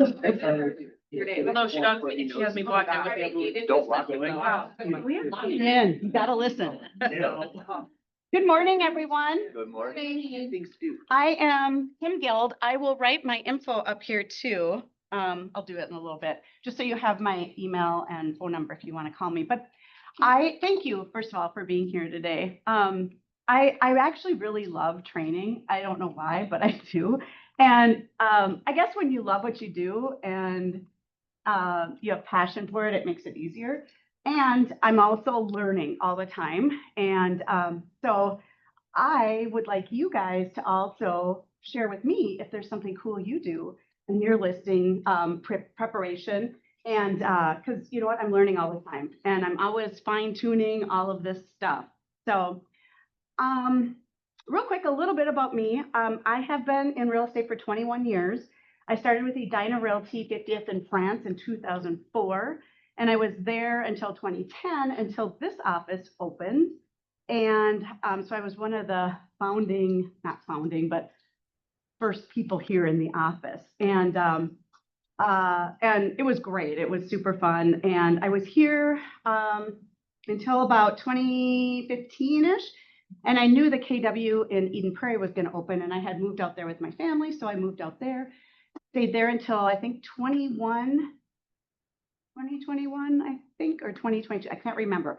No, she does. She has me blocked out with me. Don't lock it. Wow. In, you gotta listen. Good morning, everyone. Good morning. Things to do. I am Kim Guild. I will write my info up here too. I'll do it in a little bit, just so you have my email and phone number if you want to call me. But I thank you, first of all, for being here today. I actually really love training. I don't know why, but I do. And I guess when you love what you do and you have passion for it, it makes it easier. And I'm also learning all the time. And so I would like you guys to also share with me if there's something cool you do in your listing preparation. And because you know what, I'm learning all the time and I'm always fine tuning all of this stuff. So real quick, a little bit about me. I have been in real estate for 21 years. I started with Edina Realty 50th in France in 2004, and I was there until 2010, until this office opened. And so I was one of the not founding, but first people here in the office. And it was great. It was super fun. And I was here until about 2015-ish. And I knew the KW in Eden Prairie was going to open, and I had moved out there with my family. So I moved out there, stayed there until I think 2021, I think, or 2022. I can't remember.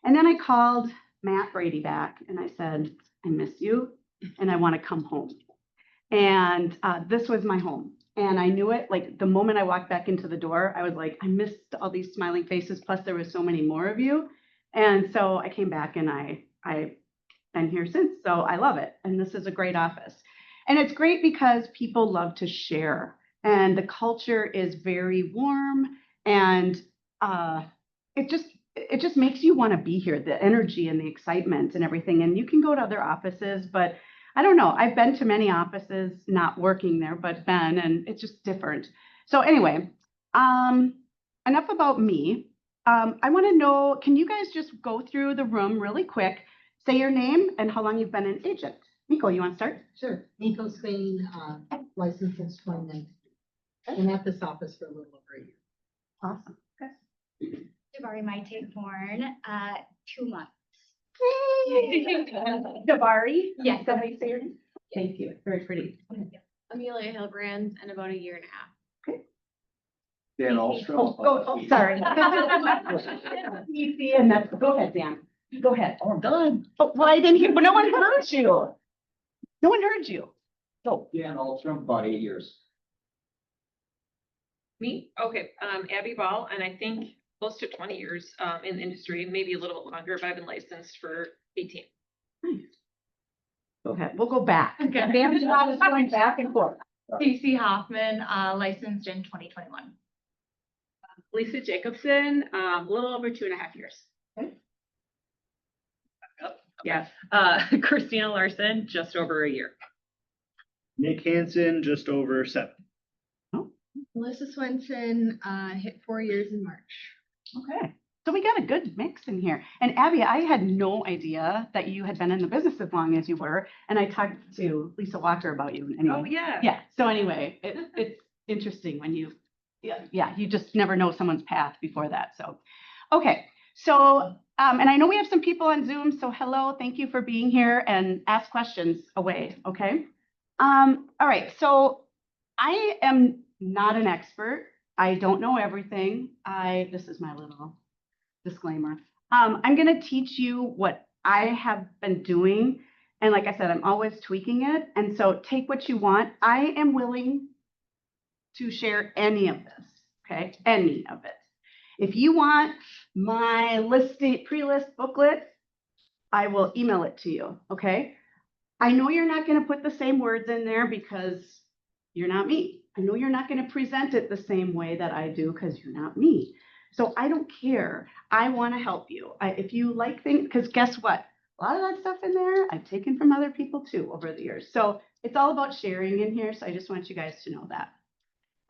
And then I called Matt Brady back and I said, I miss you and I want to come home. And this was my home. And I knew it, like the moment I walked back into the door, I was like, I missed all these smiling faces. Plus there was so many more of you. And so I came back and I've been here since. So I love it. And this is a great office. And it's great because people love to share and the culture is very warm and it just makes you want to be here, the energy and the excitement and everything. And you can go to other offices, but I don't know. I've been to many offices, not working there, but been, and it's just different. So anyway, enough about me. I want to know, can you guys just go through the room really quick, say your name and how long you've been an agent? Nico, you want to start? Sure. Nico Spain, licensed since 2019. Been at this office for a little over a year. Awesome. Okay. Jabari Maite Born, 2 months. Jabari? Yes. Is that how you say your name? Thank you. Very pretty. Amelia Hillbrand, and about 1.5 years. Dan Alstrom. Oh, sorry. Easy, and that's, go ahead, Dan. Go ahead. Oh, I'm done. Oh, well, I didn't hear, but no one heard you. No one heard you. So. Dan Alstrom, about 8 years. Me? Okay, Abby Ball, and I think close to 20 years in the industry, maybe a little bit longer, but I've been licensed for 18. Nice. Go ahead. We'll go back. Okay. Dan's job is going back and forth. Stacey Hoffman, licensed in 2021. Lisa Jacobson, a little over 2.5 years. Okay. Yeah. Christina Larson, just over a year. Nick Hansen, just over 7. Melissa Swenson, hit 4 years in March. Okay. So we got a good mix in here. And Abby, I had no idea that you had been in the business as long as you were. And I talked to Lisa Walker about you. Anyway. Oh, yeah. Yeah. So anyway, it's interesting when you, you just never know someone's path before that. So, okay. So, and I know we have some people on Zoom. So hello, thank you for being here and ask questions away. Okay. All right. So I am not an expert. I don't know everything. This is my little disclaimer. I'm going to teach you what I have been doing. And like I said, I'm always tweaking it. And so take what you want. I am willing to share any of this. Okay. Any of it. If you want my listing pre-list booklet, I will email it to you. Okay. I know you're not going to put the same words in there because you're not me. I know you're not going to present it the same way that I do because you're not me. So I don't care. I want to help you. If you like things, because guess what? A lot of that stuff in there, I've taken from other people too over the years. So it's all about sharing in here. So I just want you guys to know that.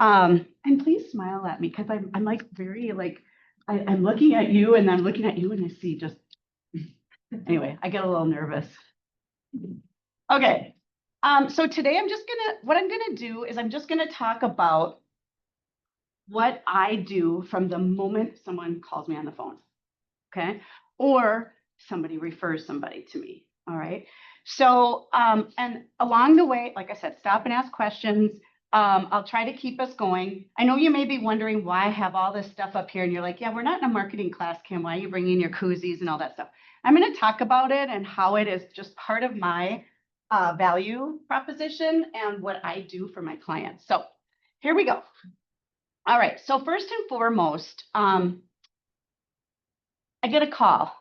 And please smile at me because I'm like very like, I'm looking at you and I'm looking at you and I see just, anyway, I get a little nervous. Okay. So today what I'm gonna do is I'm just gonna talk about what I do from the moment someone calls me on the phone. Okay. Or somebody refers somebody to me. All right. So, and along the way, like I said, stop and ask questions. I'll try to keep us going. I know you may be wondering why I have all this stuff up here and you're like, yeah, we're not in a marketing class, Kim. Why are you bringing your koozies and all that stuff? I'm going to talk about it and how it is just part of my value proposition and what I do for my clients. So here we go. All right. So first and foremost, I get a call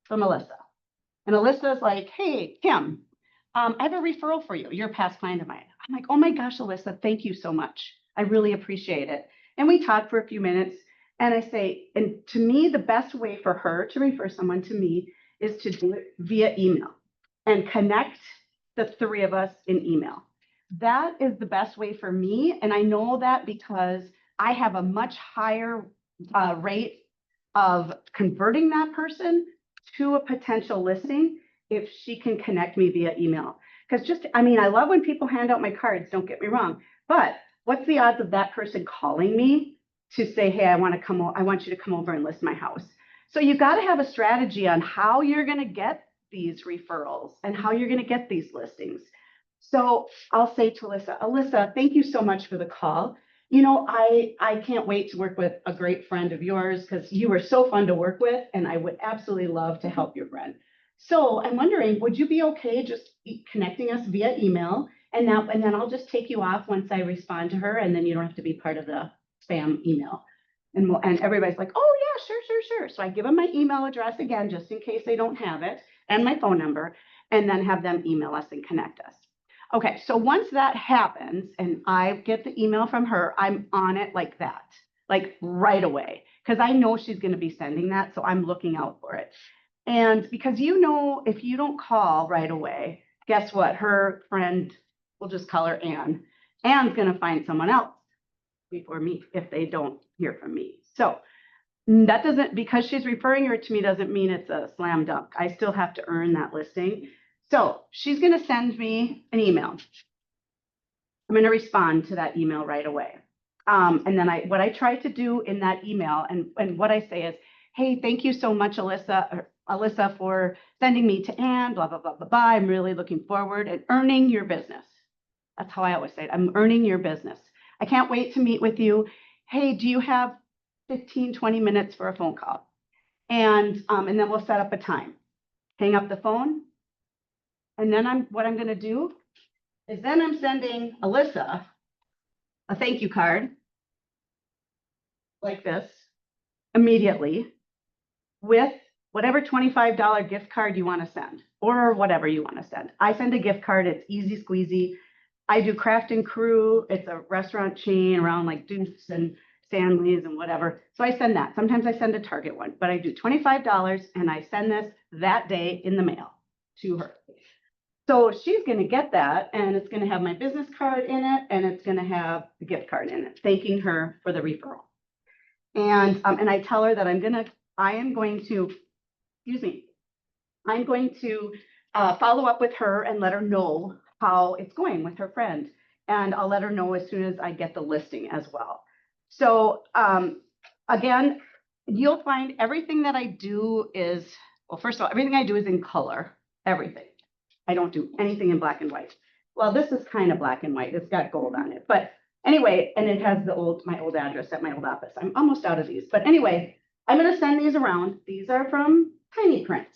from Alyssa. And Alyssa's like, hey, Kim, I have a referral for you. You're a past client of mine. I'm like, oh my gosh, Alyssa, thank you so much. I really appreciate it. And we talk for a few minutes. And I say, and to me, the best way for her to refer someone to me is to do it via email and connect the three of us in email. That is the best way for me. And I know that because I have a much higher rate of converting that person to a potential listing if she can connect me via email. Because I love when people hand out my cards, don't get me wrong, but what's the odds of that person calling me to say, hey, I want you to come over and list my house? So you got to have a strategy on how you're going to get these referrals and how you're going to get these listings. So I'll say to Alyssa, thank you so much for the call. You know, I can't wait to work with a great friend of yours because you were so fun to work with, and I would absolutely love to help your friend. So I'm wondering, would you be okay just connecting us via email? And then I'll just take you off once I respond to her, and then you don't have to be part of the spam email. And everybody's like, oh yeah, sure. So I give them my email address again, just in case they don't have it, and my phone number, and then have them email us and connect us. Okay, so once that happens and I get the email from her, I'm on it like that, like right away, because I know she's going to be sending that. So I'm looking out for it. And because if you don't call right away, guess what? Her friend, we'll just call her Ann. Ann's going to find someone else before me if they don't hear from me. So because she's referring her to me doesn't mean it's a slam dunk. I still have to earn that listing. So she's going to send me an email. I'm going to respond to that email right away. And then what I try to do in that email and what I say is, hey, thank you so much, Alyssa, for sending me to Ann, blah, blah, blah, blah, blah. I'm really looking forward and earning your business. That's how I always say it. I'm earning your business. I can't wait to meet with you. Hey, do you have 15, 20 minutes for a phone call? And then we'll set up a time. Hang up the phone. And then what I'm going to do is then I'm sending Alyssa a thank you card like this immediately with whatever $25 gift card you want to send or whatever you want to send. I send a gift card. It's easy squeezy. I do Craft and Crew. It's a restaurant chain around like Dukes and Stanley's and whatever. So I send that. Sometimes I send a Target one, but I do $25 and I send this that day in the mail to her. So she's going to get that, and it's going to have my business card in it, and it's going to have the gift card in it, thanking her for the referral. And I tell her that I'm going to follow up with her and let her know how it's going with her friend. And I'll let her know as soon as I get the listing as well. So again, you'll find everything that I do is, well, first of all, everything I do is in color, everything. I don't do anything in black and white. Well, this is kind of black and white. It's got gold on it. But anyway, and it has my old address at my old office. I'm almost out of these. But anyway, I'm going to send these around. These are from Tiny Prints.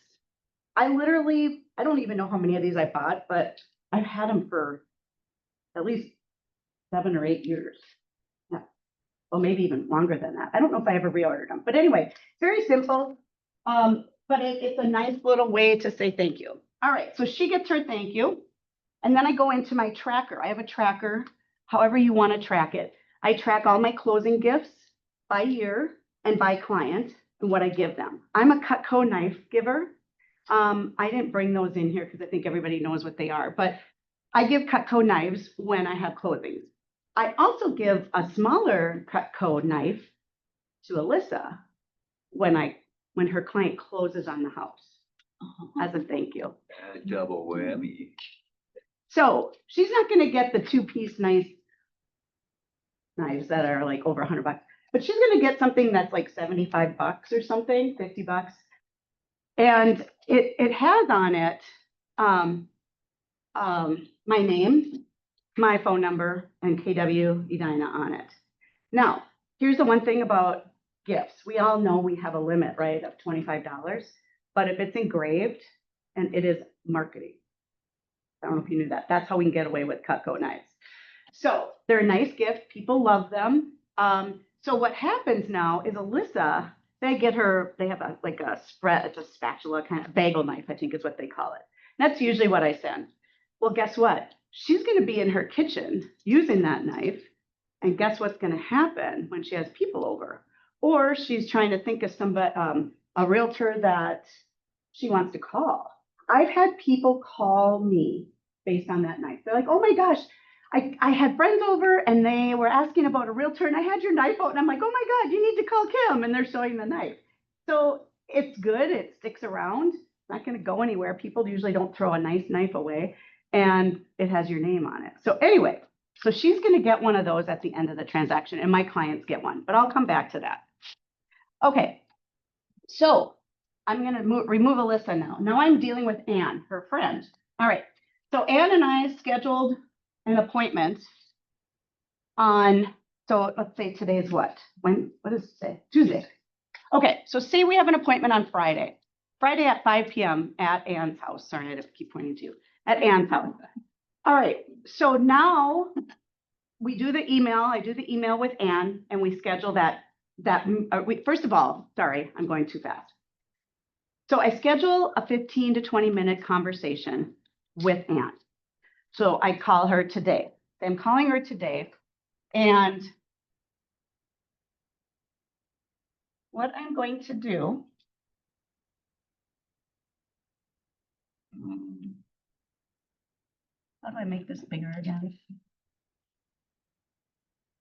I don't even know how many of these I bought, but I've had them for at least 7 or 8 years. Yeah. Well, maybe even longer than that. I don't know if I ever reordered them. But anyway, very simple. But it's a nice little way to say thank you. All right, so she gets her thank you. And then I go into my tracker. I have a tracker, however you want to track it. I track all my closing gifts by year and by client and what I give them. I'm a Cutco knife giver. I didn't bring those in here because I think everybody knows what they are, but I give Cutco knives when I have closings. I also give a smaller Cutco knife to Alyssa when her client closes on the house as a thank you. Double whammy. So she's not going to get the 2-piece nice knives that are like over $100, but she's gonna get something that's like $75 or something, $50. And it has on it, my name, my phone number, and KW Edina on it. Now, here's the one thing about gifts. We all know we have a limit, right, of $25, but if it's engraved and it is marketing, I don't know if you knew that. That's how we can get away with Cutco knives. So they're a nice gift. People love them. So what happens now is Alyssa, they have like a spread, it's a spatula kind of bagel knife, I think is what they call it. That's usually what I send. Well, guess what? She's going to be in her kitchen using that knife. And guess what's going to happen when she has people over? Or she's trying to think of somebody, a realtor that she wants to call. I've had people call me based on that knife. They're like, oh my gosh, I had friends over and they were asking about a realtor and I had your knife out and I'm like, oh my God, you need to call Kim, and they're showing the knife. So it's good. It sticks around. It's not going to go anywhere. People usually don't throw a nice knife away, and it has your name on it. So anyway, so she's going to get one of those at the end of the transaction, and my clients get one, but I'll come back to that. Okay. So I'm going to remove Alyssa now. Now I'm dealing with Anne, her friend. All right. So Anne and I scheduled an appointment on, so let's say today's what? What does it say? Tuesday. Okay. So say we have an appointment on Friday at 5 p.m. at Anne's house. Sorry, I have to keep pointing to you. At Anne's house. All right. So now we do the email. I do the email with Anne and we schedule first of all, sorry, I'm going too fast. So I schedule a 15 to 20 minute conversation with Anne. So I call her today. I'm calling her today. And what I'm going to do, how do I make this bigger again?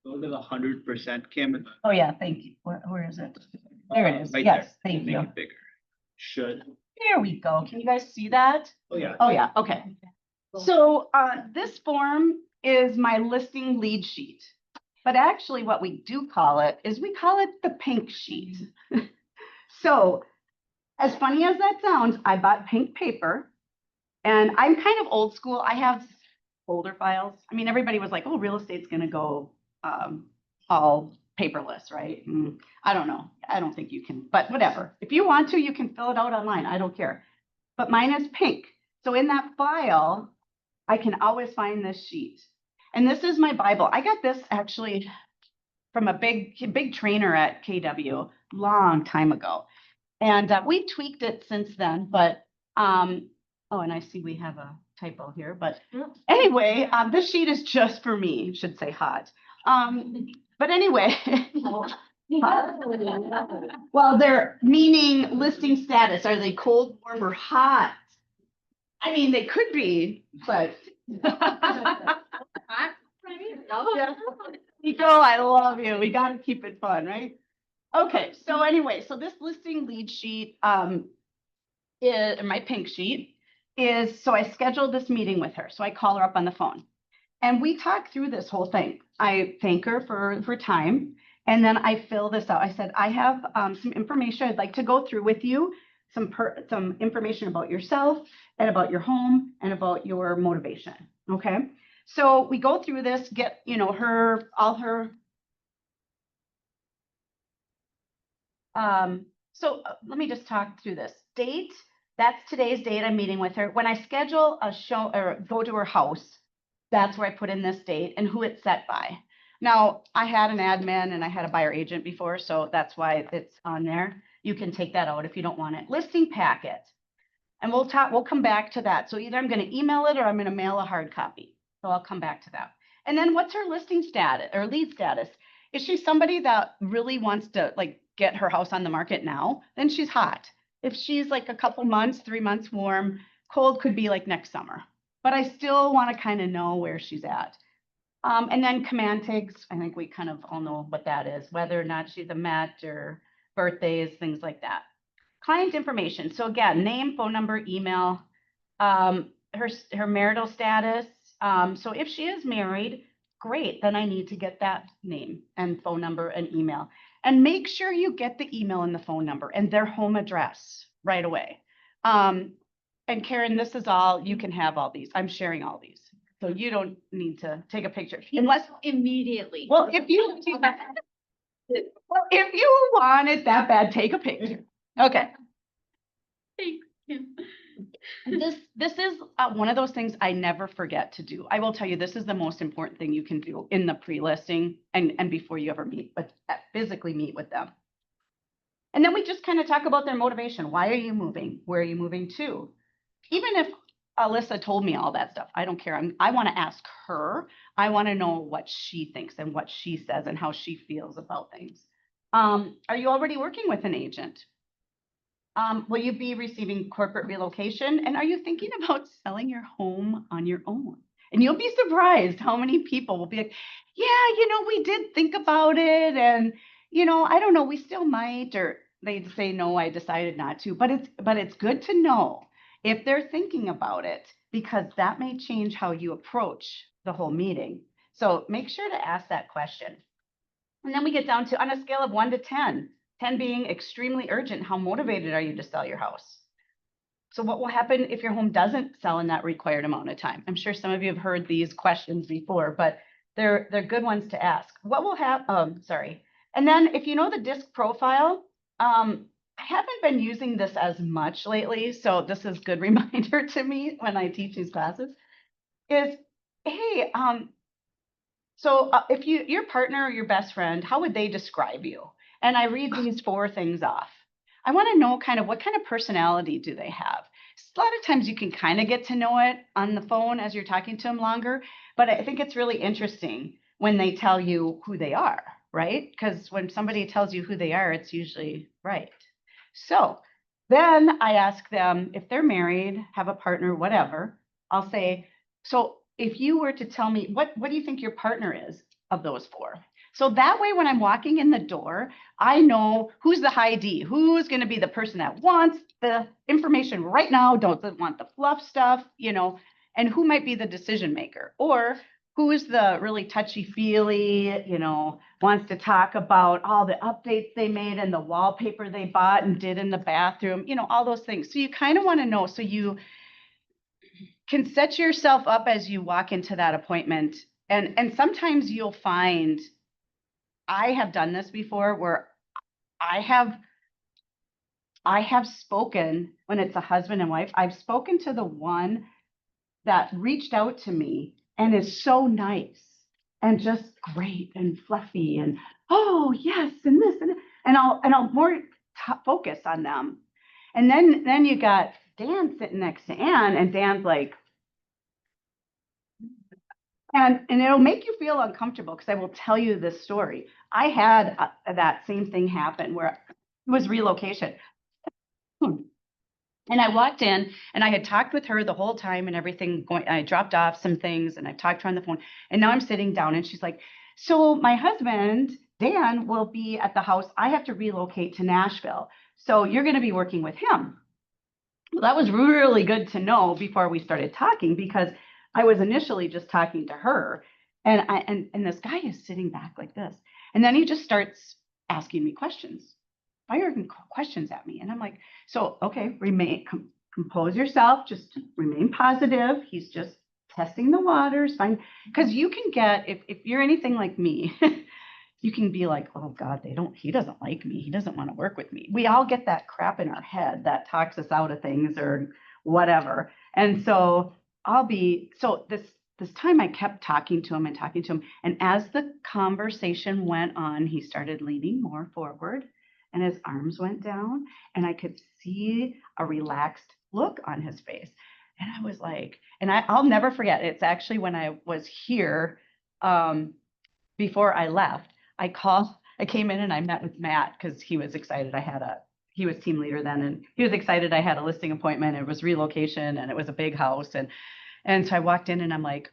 Go to the 100%, Kim. Oh yeah, thank you. Where is it? There it is. Right Yes, there. thank Make you. it bigger. Should. There we go. Can you guys see that? Oh, yeah. Oh yeah, okay. So this form is my listing lead sheet. But actually what we do call it is we call it the pink sheet. So as funny as that sounds, I bought pink paper and I'm kind of old school. I have folder files. I mean, everybody was like, oh, real estate's going to go all paperless, right? I don't know. I don't think you can, but whatever. If you want to, you can fill it out online. I don't care. But mine is pink. So in that file, I can always find this sheet. And this is my Bible. I got this actually from a big trainer at KW long time ago. And we tweaked it since then, but, oh, and I see we have a typo here, but anyway, this sheet is just for me, it should say hot. But anyway, well, they're meaning listing status. Are they cold, warm, or hot? I mean, they could be, but. Nico, I love you. We got to keep it fun, right? Okay, so anyway, so this listing lead sheet, is my pink sheet is, so I scheduled this meeting with her. So I call her up on the phone and we talk through this whole thing. I thank her for time. And then I fill this out. I said, I have some information I'd like to go through with you, some information about yourself and about your home and about your motivation. Okay. So we go through this, get, all her. So let me just talk through this date. That's today's date. I'm meeting with her. When I schedule a show or go to her house, that's where I put in this date and who it's set by. Now, I had an admin and I had a buyer agent before, so that's why it's on there. You can take that out if you don't want it. Listing packet. And we'll come back to that. So either I'm going to email it or I'm going to mail a hard copy. So I'll come back to that. And then what's her listing status or lead status? Is she somebody that really wants to get her house on the market now? Then she's hot. If she's like a couple months, 3 months warm, cold could be like next summer. But I still want to kind of know where she's at. And then command tags, I think we kind of all know what that is, whether or not she's a Met or birthdays, things like that. Client information. So again, name, phone number, email, her marital status. So if she is married, great. Then I need to get that name and phone number and email. And make sure you get the email and the phone number and their home address right away. And Karen, this is all, you can have all these. I'm sharing all these. So you don't need to take a picture unless, Immediately. well, if you want it that bad, take a picture. Okay. Thanks, Kim. This is one of those things I never forget to do. I will tell you, this is the most important thing you can do in the pre-listing and before you ever meet, but physically meet with them. And then we just kind of talk about their motivation. Why are you moving? Where are you moving to? Even if Alyssa told me all that stuff, I don't care. I want to ask her. I want to know what she thinks and what she says and how she feels about things. Are you already working with an agent? Will you be receiving corporate relocation? And are you thinking about selling your home on your own? And you'll be surprised how many people will be like, yeah, we did think about it. And, I don't know, we still might, or they'd say, no, I decided not to. But it's good to know if they're thinking about it, because that may change how you approach the whole meeting. So make sure to ask that question. And then we get down to, on a scale of 1 to 10, 10 being extremely urgent, how motivated are you to sell your house? So what will happen if your home doesn't sell in that required amount of time? I'm sure some of you have heard these questions before, but they're good ones to ask. What will happen? And then if you know the DISC profile, I haven't been using this as much lately, so this is a good reminder to me when I teach these classes, is, hey, so if your partner or your best friend, how would they describe you? And I read these 4 things off. I want to know kind of what kind of personality do they have? A lot of times you can kind of get to know it on the phone as you're talking to them longer, but I think it's really interesting when they tell you who they are, right? Because when somebody tells you who they are, it's usually right. So then I ask them if they're married, have a partner, whatever. I'll say, so if you were to tell me, what do you think your partner is of those 4? So that way, when I'm walking in the door, I know who's the high D, who's going to be the person that wants the information right now, doesn't want the fluff stuff, and who might be the decision maker, or who is the really touchy-feely, wants to talk about all the updates they made and the wallpaper they bought and did in the bathroom, all those things. So you kind of want to know, so you can set yourself up as you walk into that appointment. And sometimes you'll find, I have done this before where I have spoken, when it's a husband and wife, I've spoken to the one that reached out to me and is so nice and just great and fluffy and, oh yes, and this and I'll more focus on them. And then you got Dan sitting next to Ann, and Dan's like, and it'll make you feel uncomfortable, because I will tell you this story. I had that same thing happen where it was relocation. And I walked in and I had talked with her the whole time and everything going. I dropped off some things and I talked to her on the phone. And now I'm sitting down and she's like, so my husband, Dan, will be at the house. I have to relocate to Nashville. So you're going to be working with him. Well, that was really good to know before we started talking, because I was initially just talking to her, and this guy is sitting back like this. And then he just starts asking me questions, firing questions at me. And I'm like, so, okay, compose yourself, just remain positive. He's just testing the waters, fine. Because you can get, if you're anything like me, you can be like, oh God, he doesn't like me. He doesn't want to work with me. We all get that crap in our head that talks us out of things or whatever. And so this time I kept talking to him. And as the conversation went on, he started leaning more forward and his arms went down and I could see a relaxed look on his face. And I was like, and I'll never forget, it's actually when I was here, before I left, I came in and I met with Matt because he was excited. He was team leader then, and he was excited. I had a listing appointment. It was relocation and it was a big house. And so I walked in and I'm like,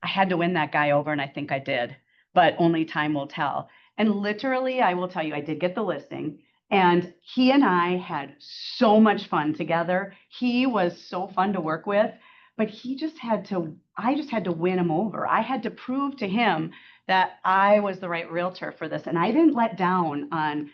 I had to win that guy over, and I think I did, but only time will tell. And literally, I will tell you, I did get the listing, and he and I had so much fun together. He was so fun to work with, but he just had to I just had to win him over. I had to prove to him that I was the right realtor for this. And I didn't let down on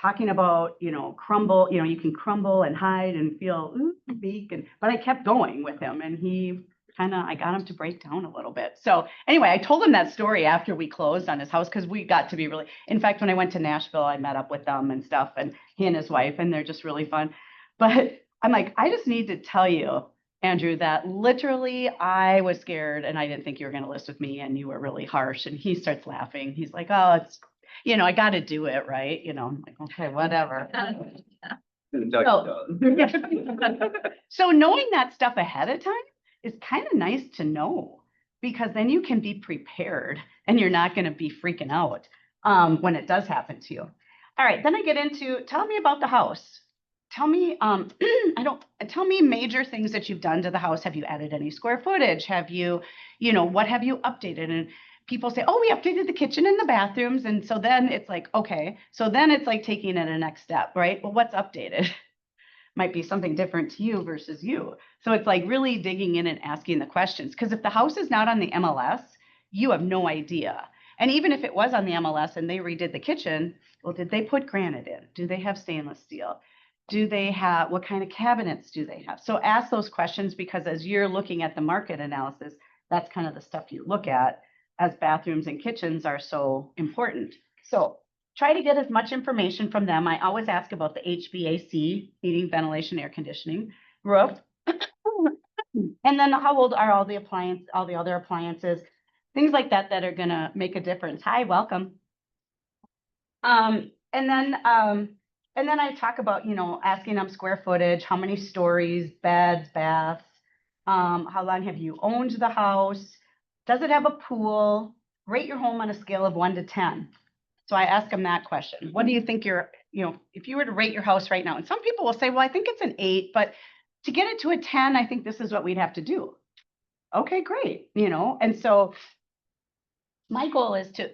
talking about, crumble, you can crumble and hide and feel weak. But I kept going with him, and I got him to break down a little bit. So anyway, I told him that story after we closed on his house, because we got to be really, in fact, when I went to Nashville, I met up with them and stuff, and he and his wife, and they're just really fun. But I'm like, I just need to tell you, Andrew, that literally I was scared and I didn't think you were going to list with me, and you were really harsh. And he starts laughing. He's like, oh, it's, I got to do it, right? I'm like, okay, whatever. So knowing that stuff ahead of time is kind of nice to know, because then you can be prepared and you're not going to be freaking out when it does happen to you. All right, then I get into, tell me about the house. Tell me, tell me major things that you've done to the house. Have you added any square footage? Have you, what have you updated? And people say, oh, we updated the kitchen and the bathrooms. And so then it's like, okay, so then it's like taking it a next step, right? Well, what's updated? Might be something different to you versus you. So it's like really digging in and asking the questions. Because if the house is not on the MLS, you have no idea. And even if it was on the MLS and they redid the kitchen, well, did they put granite in? Do they have stainless steel? What kind of cabinets do they have? So ask those questions, because as you're looking at the market analysis, that's kind of the stuff you look at, as bathrooms and kitchens are so important. So try to get as much information from them. I always ask about the HVAC, heating, ventilation, air conditioning, roof. And then how old are all the other appliances, things like that are going to make a difference. Hi, welcome. And then I talk about, asking them square footage, how many stories, beds, baths, how long have you owned the house? Does it have a pool? Rate your home on a scale of 1 to 10. So I ask them that question. What do you think if you were to rate your house right now? And some people will say, well, I think it's an 8, but to get it to a 10, I think this is what we'd have to do. Okay, great. And so my goal is to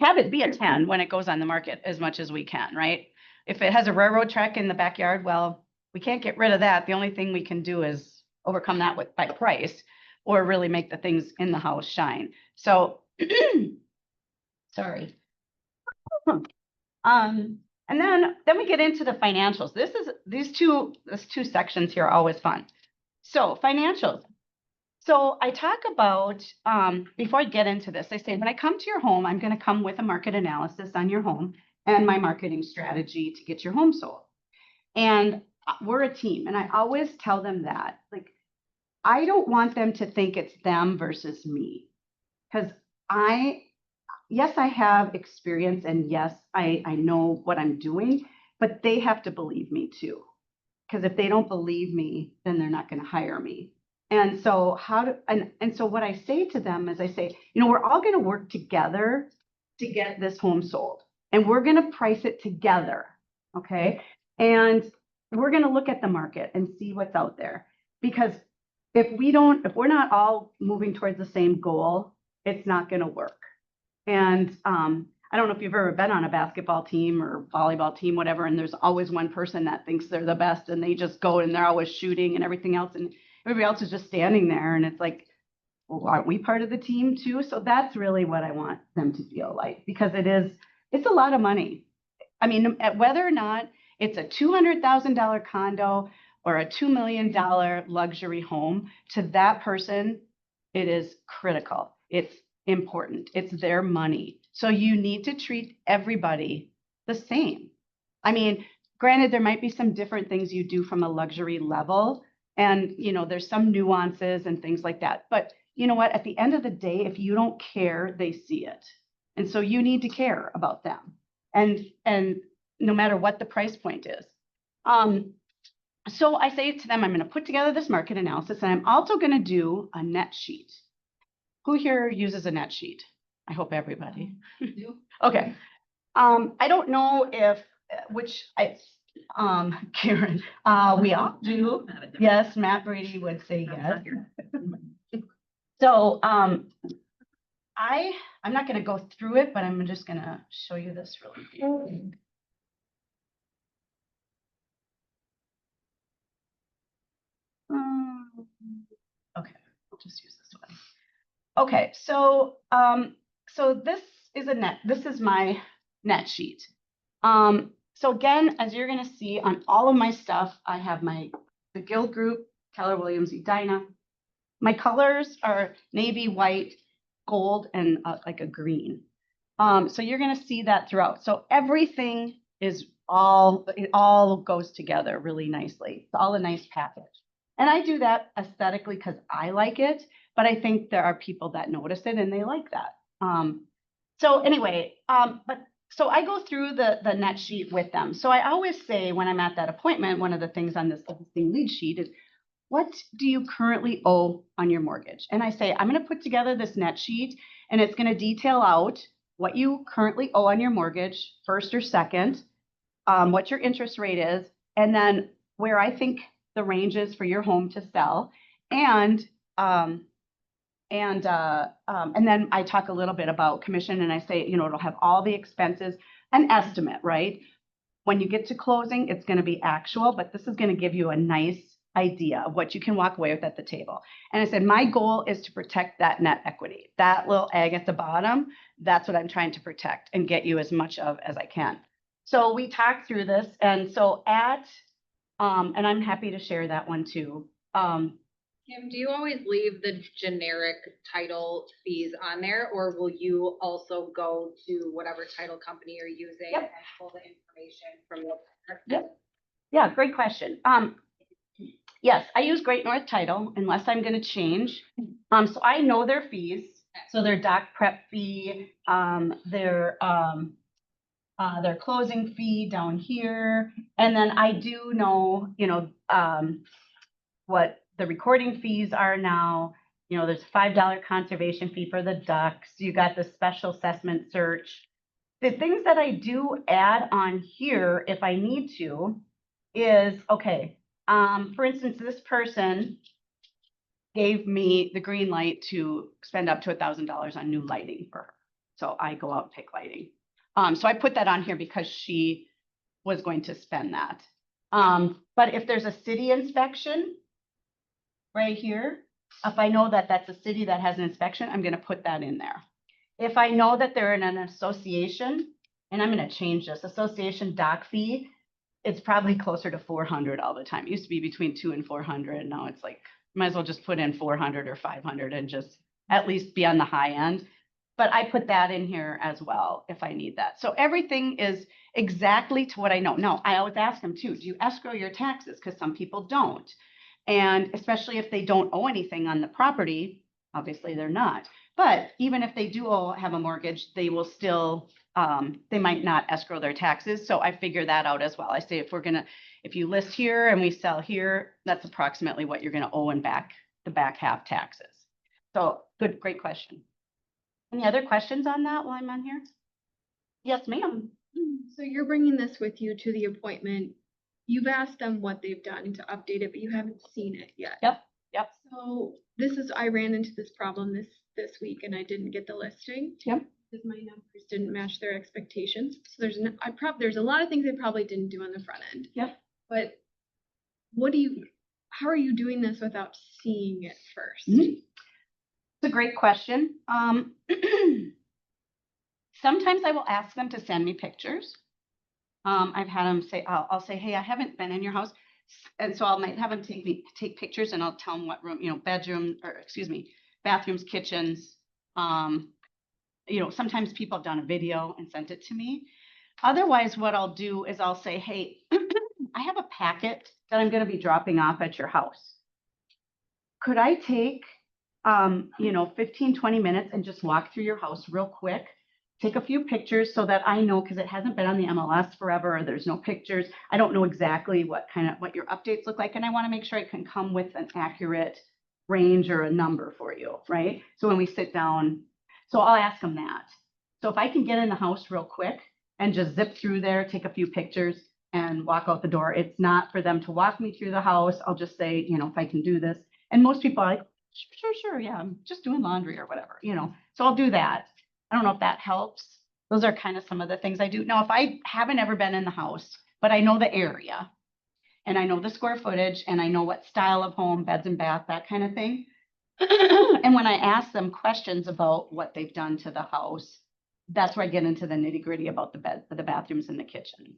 have it be a 10 when it goes on the market as much as we can, right? If it has a railroad track in the backyard, well, we can't get rid of that. The only thing we can do is overcome that by price, or really make the things in the house shine. So, sorry. And then we get into the financials. These two sections here are always fun. So financials. So I talk about, before I get into this, I say, when I come to your home, I'm going to come with a market analysis on your home and my marketing strategy to get your home sold. And we're a team. And I always tell them that, like, I don't want them to think it's them versus me. Because yes, I have experience, and yes, I know what I'm doing, but they have to believe me too. Because if they don't believe me, then they're not going to hire me. And so so what I say to them is I say, we're all going to work together to get this home sold, and we're going to price it together. Okay. And we're going to look at the market and see what's out there, because if we're not all moving towards the same goal, it's not going to work. And I don't know if you've ever been on a basketball team or volleyball team, whatever, and there's always one person that thinks they're the best, and they just go and they're always shooting and everything else, and everybody else is just standing there. And it's like, well, aren't we part of the team too? So that's really what I want them to feel like, because it's a lot of money. I mean, whether or not it's a $200,000 condo or a $2 million luxury home, to that person, it is critical. It's important. It's their money. So you need to treat everybody the same. I mean, granted, there might be some different things you do from a luxury level, and, there's some nuances and things like that. But you know what? At the end of the day, if you don't care, they see it. And so you need to care about them. And no matter what the price point is. So I say to them, I'm going to put together this market analysis, and I'm also going to do a net sheet. Who here uses a net sheet? I hope everybody. Okay. I don't know Karen, we all do. Yes, Matt Brady would say yes. So I'm not going to go through it, but I'm just going to show you this really quickly. Okay, I'll just use this one. Okay, so so this is this is my net sheet. So again, as you're gonna see on all of my stuff, I have the Guild Group, Keller Williams, Edina. My colors are navy, white, gold, and like a green. So you're gonna see that throughout. So everything is it all goes together really nicely. It's all a nice package. And I do that aesthetically because I like it, but I think there are people that notice it and they like that. So anyway, so I go through the net sheet with them. So I always say when I'm at that appointment, one of the things on this listing lead sheet is, what do you currently owe on your mortgage? And I say, I'm going to put together this net sheet and it's going to detail out what you currently owe on your mortgage, first or second, what your interest rate is, and then where I think the range is for your home to sell. And then I talk a little bit about commission and I say, it'll have all the expenses, an estimate, right? When you get to closing, it's going to be actual, but this is going to give you a nice idea of what you can walk away with at the table. And I said, my goal is to protect that net equity. That little egg at the bottom, that's what I'm trying to protect and get you as much of as I can. So we talked through this. And so and I'm happy to share that one too. Kim, do you always leave the generic title fees on there, or will you also go to whatever title company you're using and pull the information from the? Yeah, great question. Yes, I use Great North Title unless I'm going to change. So I know their fees. So their doc prep fee, their closing fee down here, and then I do know, what the recording fees are now. There's a $5 conservation fee for the ducks. You got the special assessment search. The things that I do add on here, if I need to, is okay. For instance, this person gave me the green light to spend up to $1,000 on new lighting for her. So I go out and pick lighting. So I put that on here because she was going to spend that. But if there's a city inspection right here, if I know that that's a city that has an inspection, I'm going to put that in there. If I know that they're in an association, and I'm going to change this, association doc fee, it's probably closer to 400 all the time. It used to be between 200 and 400. Now it's like, might as well just put in 400 or 500 and just at least be on the high end. But I put that in here as well if I need that. So everything is exactly to what I know. Now, I always ask them too, do you escrow your taxes? Because some people don't. And especially if they don't owe anything on the property, obviously they're not. But even if they do have a mortgage, they will still, they might not escrow their taxes. So I figure that out as well. I say, if you list here and we sell here, that's approximately what you're going to owe in the back half taxes. So great question. Any other questions on that while I'm on here? Yes, ma'am. So you're bringing this with you to the appointment. You've asked them what they've done to update it, but you haven't seen it yet. Yep. So I ran into this problem this week and I didn't get the listing. Yep. Because my numbers didn't match their expectations. So there's a lot of things they probably didn't do on the front end. Yep. But how are you doing this without seeing it first? Mm-hmm. It's a great question. Sometimes I will ask them to send me pictures. I've had them say, I'll say, hey, I haven't been in your house. And so I might have them take pictures and I'll tell them what room, bathrooms, kitchens. Sometimes people have done a video and sent it to me. Otherwise, what I'll do is I'll say, hey, I have a packet that I'm going to be dropping off at your house. Could I take 15, 20 minutes and just walk through your house real quick, take a few pictures so that I know, because it hasn't been on the MLS forever, or there's no pictures. I don't know exactly what your updates look like. And I want to make sure I can come with an accurate range or a number for you, right? So when we sit down, so I'll ask them that. So if I can get in the house real quick and just zip through there, take a few pictures and walk out the door. It's not for them to walk me through the house. I'll just say, if I can do this. And most people are like, sure, yeah, I'm just doing laundry or whatever, so I'll do that. I don't know if that helps. Those are kind of some of the things I do. Now, if I haven't ever been in the house, but I know the area and I know the square footage and I know what style of home, beds and bath, that kind of thing, And when I ask them questions about what they've done to the house, that's where I get into the nitty gritty about the bathrooms and the kitchen.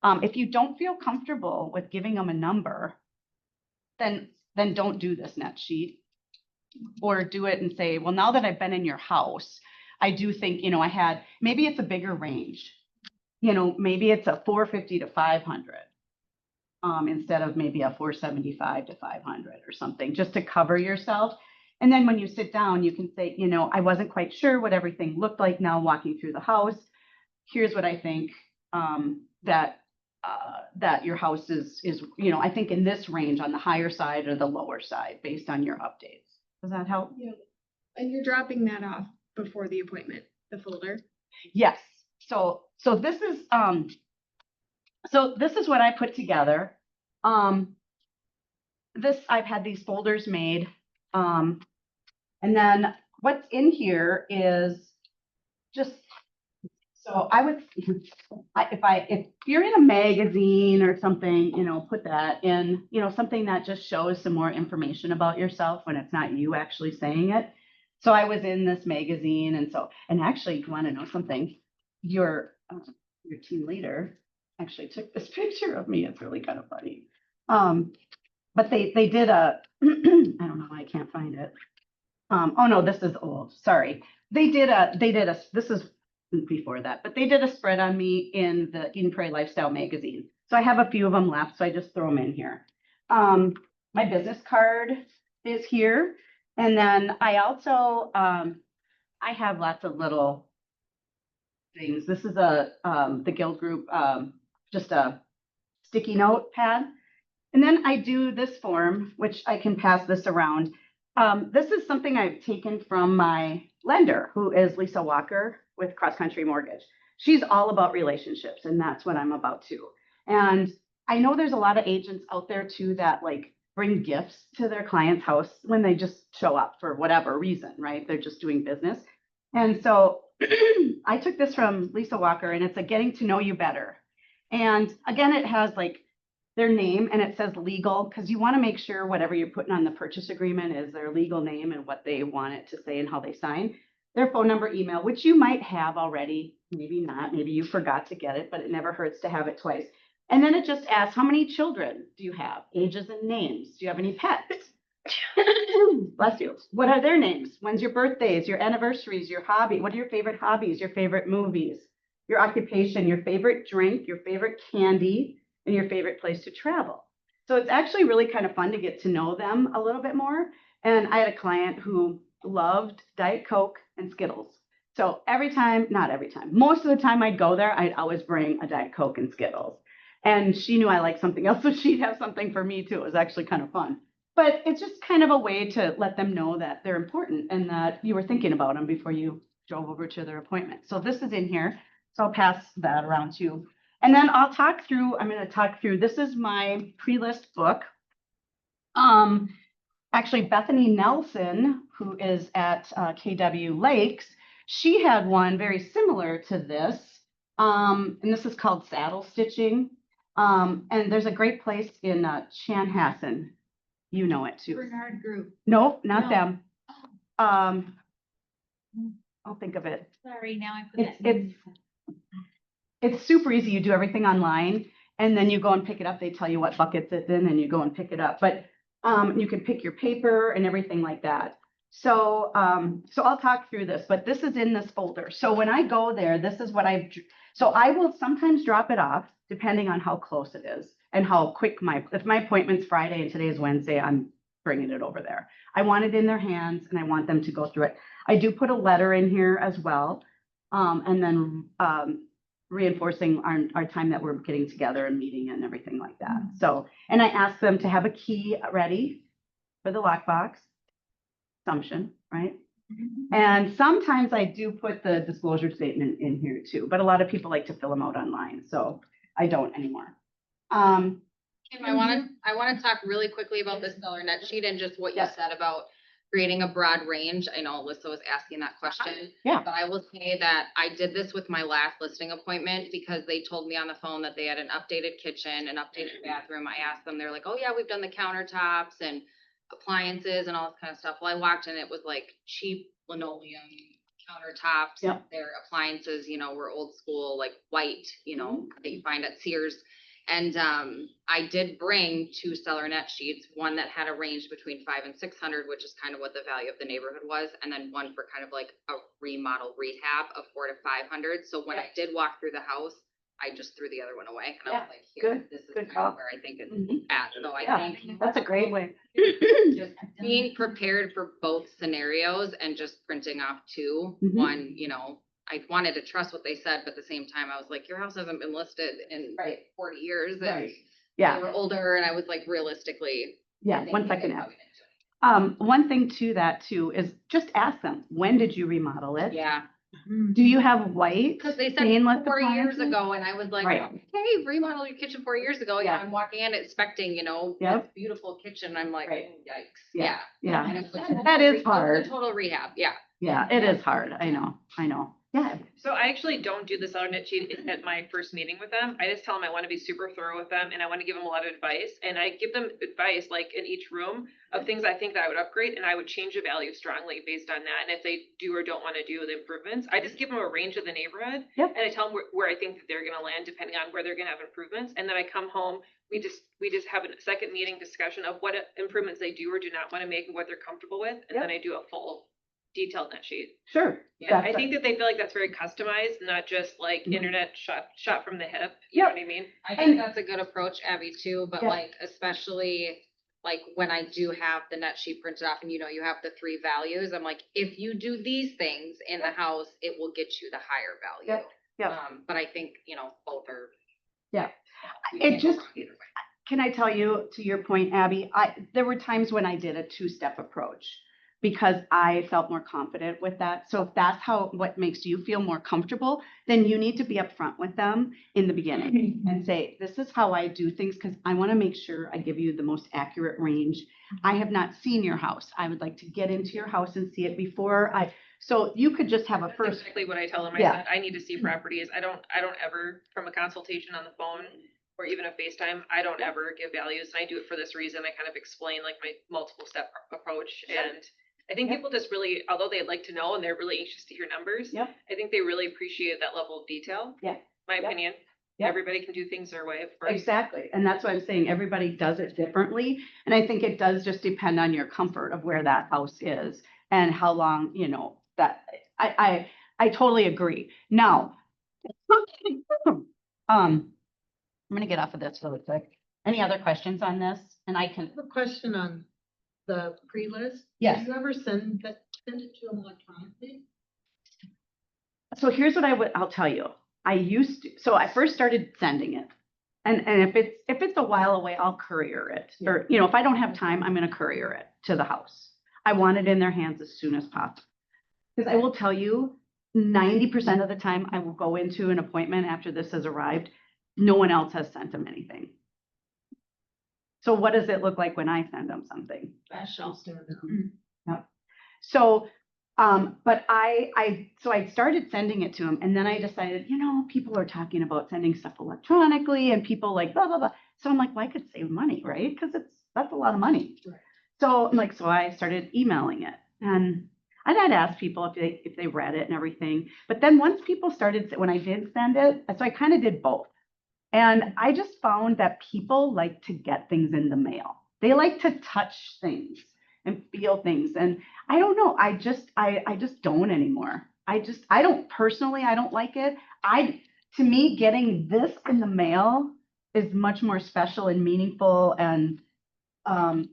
If you don't feel comfortable with giving them a number, then don't do this net sheet. Or do it and say, well, now that I've been in your house, I do think, I had, maybe it's a bigger range. Maybe it's a 450 to 500. Instead of maybe a 475 to 500 or something, just to cover yourself. And then when you sit down, you can say, I wasn't quite sure what everything looked like now walking through the house. Here's what I think that your house is, I think in this range on the higher side or the lower side based on your updates. Does that help? Yeah. And you're dropping that off before the appointment, the folder. Yes. So this is what I put together. I've had these folders made. And then what's in here is just, so I would, if you're in a magazine or something, put that in, something that just shows some more information about yourself when it's not you actually saying it. So I was in this magazine, and actually, if you want to know something, your team leader actually took this picture of me. It's really kind of funny. But they did a, I don't know why I can't find it. Oh no, this is old, sorry. They did a, this is before that, but they did a spread on me in the Eden Prairie Lifestyle magazine. So I have a few of them left, so I just throw them in here. My business card is here. And then I also, I have lots of little things. This is the Guild Group, just a sticky note pad. And then I do this form, which I can pass this around. This is something I've taken from my lender, who is Lisa Walker with Cross Country Mortgage. She's all about relationships, and that's what I'm about too. And I know there's a lot of agents out there too that like bring gifts to their client's house when they just show up for whatever reason, right? They're just doing business. And so I took this from Lisa Walker, and it's a getting to know you better. And again, it has like their name, and it says legal, because you want to make sure whatever you're putting on the purchase agreement is their legal name and what they want it to say and how they sign. Their phone number, email, which you might have already, maybe not, maybe you forgot to get it, but it never hurts to have it twice. And then it just asks, how many children do you have? Ages and names. Do you have any pets? Bless you. What are their names? When's your birthdays, your anniversaries, your hobby? What are your favorite hobbies, your favorite movies, your occupation, your favorite drink, your favorite candy, and your favorite place to travel? So it's actually really kind of fun to get to know them a little bit more. And I had a client who loved Diet Coke and Skittles. So not every time, most of the time I'd go there, I'd always bring a Diet Coke and Skittles. And she knew I liked something else, so she'd have something for me too. It was actually kind of fun. But it's just kind of a way to let them know that they're important and that you were thinking about them before you drove over to their appointment. So this is in here. So I'll pass that around to you. And then I'm going to talk through, this is my pre-list book. Actually, Bethany Nelson, who is at KW Lakes, she had one very similar to this. And this is called saddle stitching. And there's a great place in Chanhassen. You know it too. Bernard Group. Nope, not No. them. I'll think of it. Sorry, now I put It's super easy. You do everything online, and then you go and pick it up. They tell you what buckets it's in, and you go and pick it up. But you can pick your paper and everything like that. So I'll talk through this, but this is in this folder. So when I go there, this is what so I will sometimes drop it off depending on how close it is and how quick if my appointment's Friday and today is Wednesday, I'm bringing it over there. I want it in their hands and I want them to go through it. I do put a letter in here as well. And then reinforcing our time that we're getting together and meeting and everything like that. So, and I ask them to have a key ready for the lockbox, assumption, right? And sometimes I do put the disclosure statement in here too, but a lot of people like to fill them out online, so I don't anymore. Kim, I want to talk really quickly about this seller net sheet and just what you Yes. said about creating a broad range. I know Alyssa was asking that question. Yeah. But I will say that I did this with my last listing appointment because they told me on the phone that they had an updated kitchen, an updated bathroom. I asked them, they're like, oh yeah, we've done the countertops and appliances and all this kind of stuff. Well, I walked in, it was like cheap linoleum countertops. Yep. Their appliances, you know, were old school, like white, you know, Mm-hmm. that you find at Sears. And I did bring 2 stellar net sheets, one that had a range between 500 and 600, which is kind of what the value of the neighborhood was, and then one for kind of like a remodel rehab of 400 to 500. So when I did walk through the house, I just threw the other one away, and I Yeah, was like, here, good, this is good kind call. of where I think it's Mhm. at. So I Yeah, think that's a great way. just being prepared for both scenarios and just printing off 2. Mhm. One, you know, I wanted to trust what they said, but at the same time, I was like, your house hasn't been listed in Right. 40 years. And Right. they Yeah, were older, and I was like, realistically. yeah, I think one they second. probably didn't do One thing to that too is just ask them, when did you remodel it. it? Yeah, Do you have white because they said stainless 4 years appliances? ago, and I was like, Right. hey, remodel your kitchen 4 years ago. Yeah, Yeah. I'm walking in expecting, you know, Yep. this beautiful kitchen. I'm like, Right. oh, yikes. Yeah. Yeah. And Yeah, it was a that total is hard. it was a total rehab. Yeah. Yeah, it is hard. I know. Yeah, So I actually don't do the seller net sheet at my first meeting with them. I just tell them I want to be super thorough with them and I want to give them a lot of advice. And I give them advice like in each room of things I think that I would upgrade and I would change the value strongly based on that. And if they do or don't want to do the improvements, I just give them a range of the neighborhood. Yep. And I tell them where I think that they're going to land depending on where they're going to have improvements. And then I come home, we just have a second meeting discussion of what improvements they do or do not want to make and what they're comfortable with. And then I do a full detailed net sheet. sure. Yeah, I That's- think that they feel like that's very customized, not just like Mhm. internet shot from the hip. You know Yep. what I mean? I think that's a good approach, Abby, too, but Yeah. like, especially like when I do have the net sheet printed off and you know, you have the 3 values, I'm like, if you do these things in the house, it will get you the higher value. Yeah. But I think, you know, both are. Yeah. we It can't go just- wrong either way. Can I tell you, to your point, Abby, there were times when I did a 2-step approach because I felt more confident with that. So if that's what makes you feel more comfortable, then you need to be upfront with them in the beginning and say, this is how I do things because I want to make sure I give you the most accurate range. I have not seen your house. I would like to get into your house and see it before so you could just have a That's first. exactly what I tell them. I Yeah. said, I need to see properties. I don't ever, from a consultation on the phone or even a FaceTime, I don't ever give values. And I do it for this reason. I kind of explain like my multiple step approach. Sure. And I think Yep. people just really, although they'd like to know and they're really anxious to hear numbers, Yep. I think they really appreciate that level of detail. Yeah. My Yep. opinion. Yep. Everybody can do things their way, of course. Exactly. And that's what I'm saying. Everybody does it differently. And I think it does just depend on your comfort of where that house is and how long, that I totally agree. Now, I'm gonna get off of this really quick. Any other questions on this? And I I can, have a question on the pre-list. Yes. Do you ever send it to them electronically? so here's what I'll tell you. So I first started sending it. And if it's a while away, I'll courier it. Or, if I don't have time, I'm gonna courier it to the house. I want it in their hands as soon as possible. Because I will tell you, 90% of the time I will go into an appointment after this has arrived, no one else has sent them anything. So what does it look like when I send them something? Special. So, but so I started sending it to them and then I decided, people are talking about sending stuff electronically and people like blah, blah, blah. So I'm like, well, I could save money, right? Because that's a lot of money. Right. So I'm like, so I started emailing it and I'd ask people if they read it and everything. But then once people started, when I did send it, so I kind of did both. And I just found that people like to get things in the mail. They like to touch things and feel things. And I don't know, I just don't anymore. I don't personally, I don't like it. To me, getting this in the mail is much more special and meaningful. And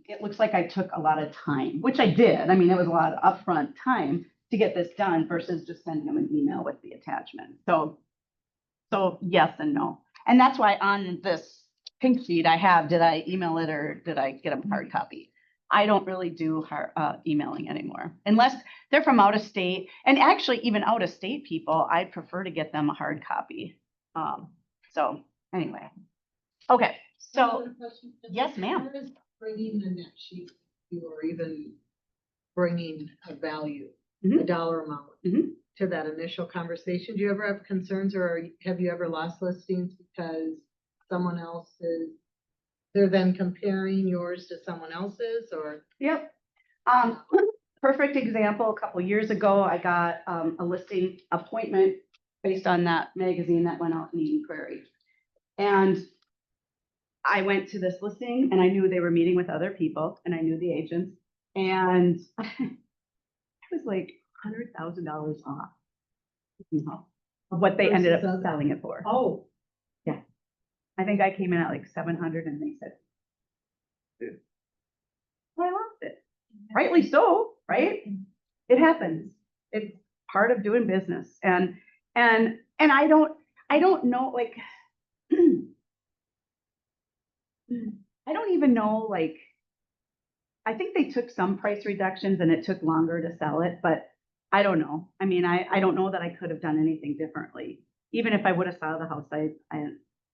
it looks like I took a lot of time, which I did. I mean, it was a lot of upfront time to get this done versus just sending them an email with the attachment. So yes and no. And that's why on this pink sheet I have, did I email it or did I get a hard copy? I don't really do emailing anymore unless they're from out of state. And actually even out of state people, I'd prefer to get them a hard copy. So anyway, okay. So Another question? yes, ma'am. Where is bringing the net sheet, or even bringing a value, a Mhm. dollar amount Mhm. to that initial conversation? Do you ever have concerns or have you ever lost listings because someone else is They're then comparing yours to someone else's or? Yep. Perfect example, a couple years ago, I got a listing appointment based on that magazine that went out in Eden Prairie. And I went to this listing and I knew they were meeting with other people and I knew the agents. And it was like $100,000 off, you know, of what they ended up Versus other. selling it for. Oh. I think I came in at like 700 and they said, well, I lost it. Rightly so, right? It happens. It's part of doing business. And I don't know, like, I don't even know, like, I think they took some price reductions and it took longer to sell it, but I don't know. I mean, I don't know that I could have done anything differently. Even if I would have sold the house,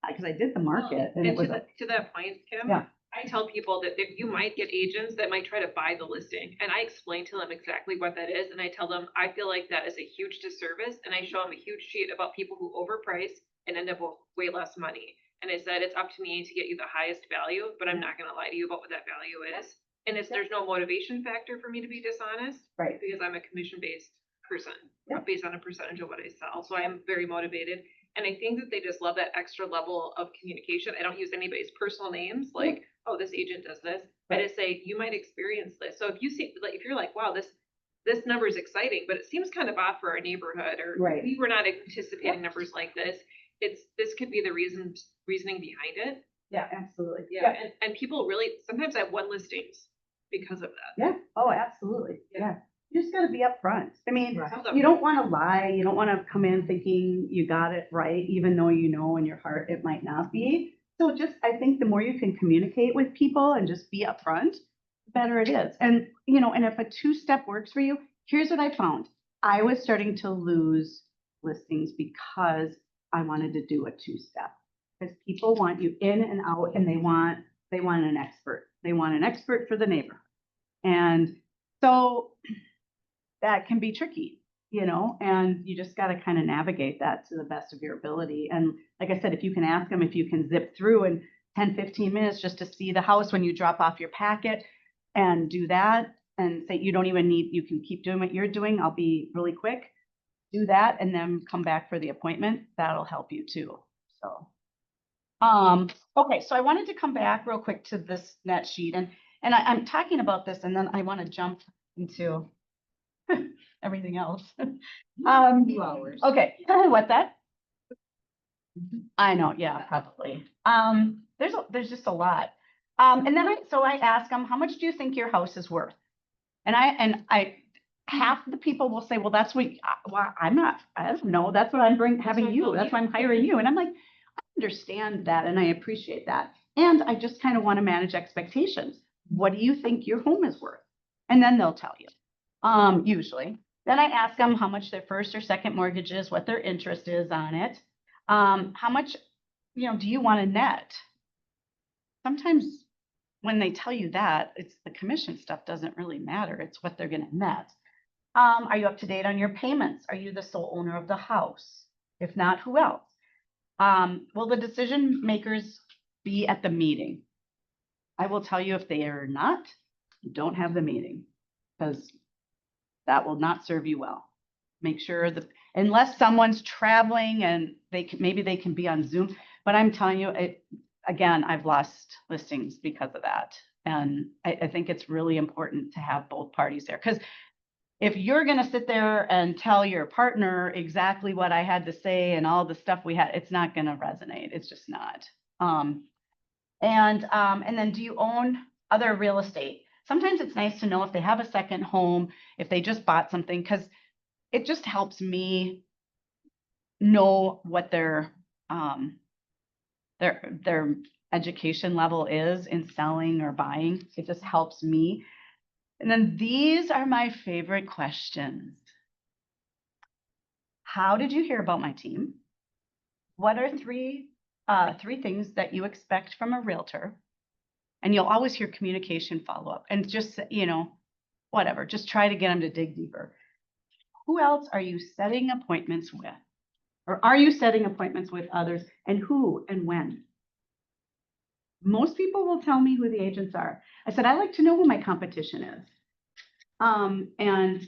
because I did the market and it And was, to that point, Kim. Yeah. I tell people that you might get agents that might try to buy the listing, and I explain to them exactly what that is, and I tell them, I feel like that is a huge disservice, and I show them a huge sheet about people who overprice and end up with way less money. And I said, it's up to me to get you the highest value, but I'm not gonna lie to you about what that value is. And there's no motivation factor for me to be dishonest, right. because I'm a commission-based person, Yeah. based on a percentage of what I sell, so I am very motivated. And I think that they just love that extra level of communication. I don't use anybody's personal names, like, oh, this agent does this. I just say, you might experience this. So if you see, like, if you're like, wow, this number is exciting, but it seems kind of off for our neighborhood, or Right. we were not anticipating numbers like this. This could be the reasoning behind it. Yeah, absolutely. Yeah. And people really sometimes have one listings because of that. Yeah. Oh, absolutely. Yeah. You just gotta be upfront. I mean, Right. Sounds you don't want to lie. You don't want to come in thinking you got it right, even though you know in your heart it might not be. So just, I think the more you can communicate with people and just be upfront, the better it is. And, you know, and if a two-step works for you, here's what I found. I was starting to lose listings because I wanted to do a two-step. Because people want you in and out and they want an expert. They want an expert for the neighborhood. And so that can be tricky, you know, and you just got to kind of navigate that to the best of your ability. And like I said, if you can ask them, if you can zip through in 10, 15 minutes just to see the house when you drop off your packet and do that and say, you don't even need, you can keep doing what you're doing. I'll be really quick. Do that and then come back for the appointment. That'll help you too. So, okay, so I wanted to come back real quick to this net sheet and I'm talking about this and then I want to jump into everything else. 2 hours. Okay, what's that? I know, yeah, probably. There's just a lot. And then I ask them, how much do you think your house is worth? And I half the people will say, well, that's what, well, I don't know. That's what I'm having you. That's why I'm hiring you. And I'm like, I understand that and I appreciate that. And I just kind of want to manage expectations. What do you think your home is worth? And then they'll tell you, usually. Then I ask them how much their first or second mortgage is, what their interest is on it. How much, you know, do you want to net? Sometimes when they tell you that, it's the commission stuff doesn't really matter. It's what they're going to net. Are you up to date on your payments? Are you the sole owner of the house? If not, who else? Will the decision makers be at the meeting? I will tell you if they are not, don't have the meeting because that will not serve you well. Make sure that unless someone's traveling and maybe they can be on Zoom, but I'm telling you, again, I've lost listings because of that. And I think it's really important to have both parties there because if you're going to sit there and tell your partner exactly what I had to say and all the stuff we had, it's not going to resonate. It's just not. And then do you own other real estate? Sometimes it's nice to know if they have a second home, if they just bought something, because it just helps me know what their education level is in selling or buying. It just helps me. And then these are my favorite questions. How did you hear about my team? What are three things that you expect from a realtor? And you'll always hear communication follow-up and just, you know, whatever, just try to get them to dig deeper. Who else are you setting appointments with? Or are you setting appointments with others and who and when? most people will tell me who the agents are. I said, I like to know who my competition is. And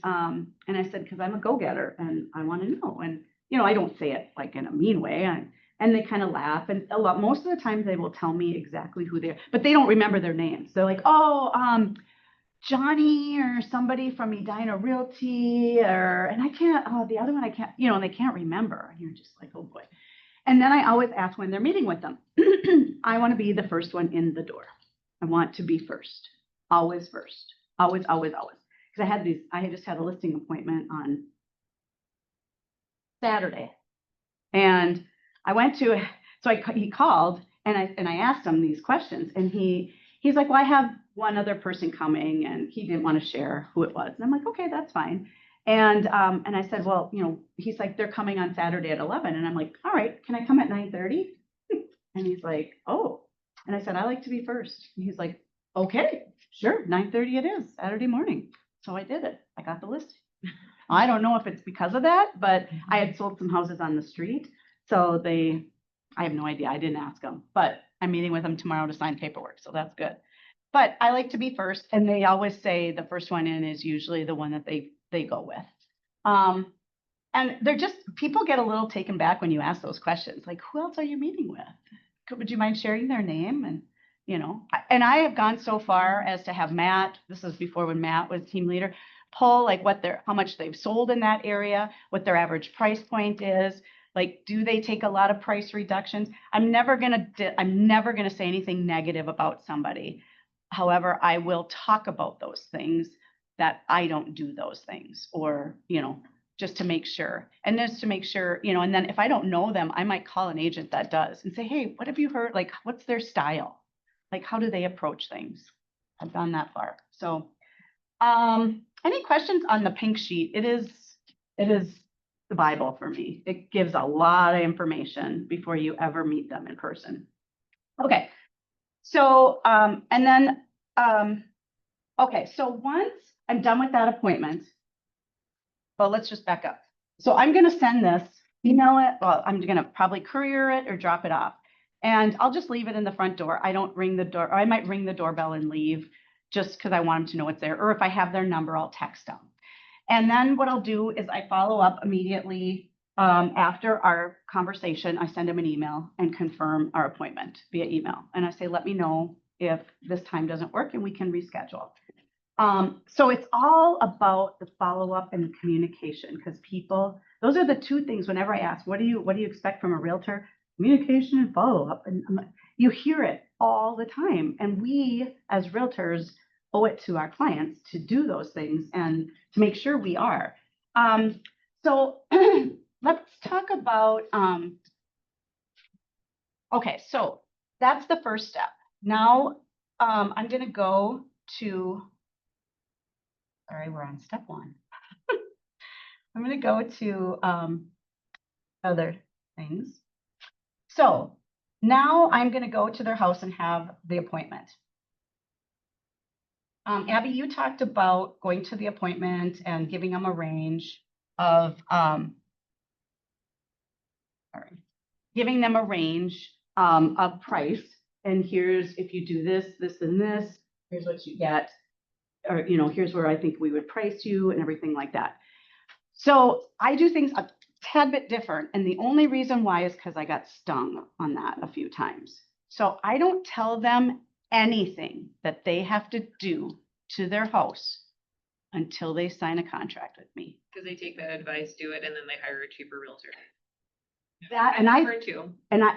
I said, because I'm a go-getter and I want to know. And, you know, I don't say it like in a mean way. And they kind of laugh. And most of the time they will tell me exactly who they are, but they don't remember their names. They're like, oh, Johnny or somebody from Edina Realty and I can't, the other one I can't, you know, and they can't remember. And you're just like, oh boy. And then I always ask when they're meeting with them. I want to be the first one in the door. I want to be first, always first, always, always, always. Because I had just had a listing appointment on Saturday. And I went to, he called and I asked him these questions and he's like, well, I have one other person coming and he didn't want to share who it was. And I'm like, okay, that's fine. And I said, well, you know, he's like, they're coming on Saturday at 11. And I'm like, all right, can I come at 9:30? And he's like, oh, and I said, I like to be first. And he's like, okay, sure. 9:30 it is Saturday morning. So I did it. I got the listing. I don't know if it's because of that, but I had sold some houses on the street. So I have no idea. I didn't ask them, but I'm meeting with them tomorrow to sign paperwork. So that's good. But I like to be first. And they always say the first one in is usually the one that they go with. And they're just, people get a little taken back when you ask those questions. Like, who else are you meeting with? Would you mind sharing their name? And, you know, and I have gone so far as to have Matt, this was before when Matt was team leader, pull like how much they've sold in that area, what their average price point is. Like, do they take a lot of price reductions? I'm never gonna say anything negative about somebody. However, I will talk about those things that I don't do those things, or, you know, just to make sure. And just to make sure, you know, and then if I don't know them, I might call an agent that does and say, hey, what have you heard? Like, what's their style? Like, how do they approach things? I've gone that far. So, any questions on the pink sheet? It is the Bible for me. It gives a lot of information before you ever meet them in person. Okay. So, okay. So once I'm done with that appointment, well, let's just back up. So I'm going to send this, email it. Well, I'm going to probably courier it or drop it off. And I'll just leave it in the front door. I don't ring the door, or I might ring the doorbell and leave just because I want them to know it's there. Or if I have their number, I'll text them. And then what I'll do is I follow up immediately after our conversation. I send them an email and confirm our appointment via email. And I say, let me know if this time doesn't work and we can reschedule. So it's all about the follow-up and the communication, because people, those are the two things whenever I ask, what do you expect from a realtor? Communication and follow-up. And you hear it all the time. And we as realtors owe it to our clients to do those things and to make sure we are. So let's talk about, okay, so that's the first step. Now I'm going to go to, sorry, we're on step one. I'm going to go to other things. So now I'm going to go to their house and have the appointment. Abby, you talked about going to the appointment and giving them a range of, giving them a range of price. And here's, if you do this, this, and this, here's what you get. Or, you know, here's where I think we would price you and everything like that. So I do things a tad bit different. And the only reason why is because I got stung on that a few times. So I don't tell them anything that they have to do to their house until they sign a contract with me. Because they take that advice, do it, and then they hire a cheaper realtor. That, and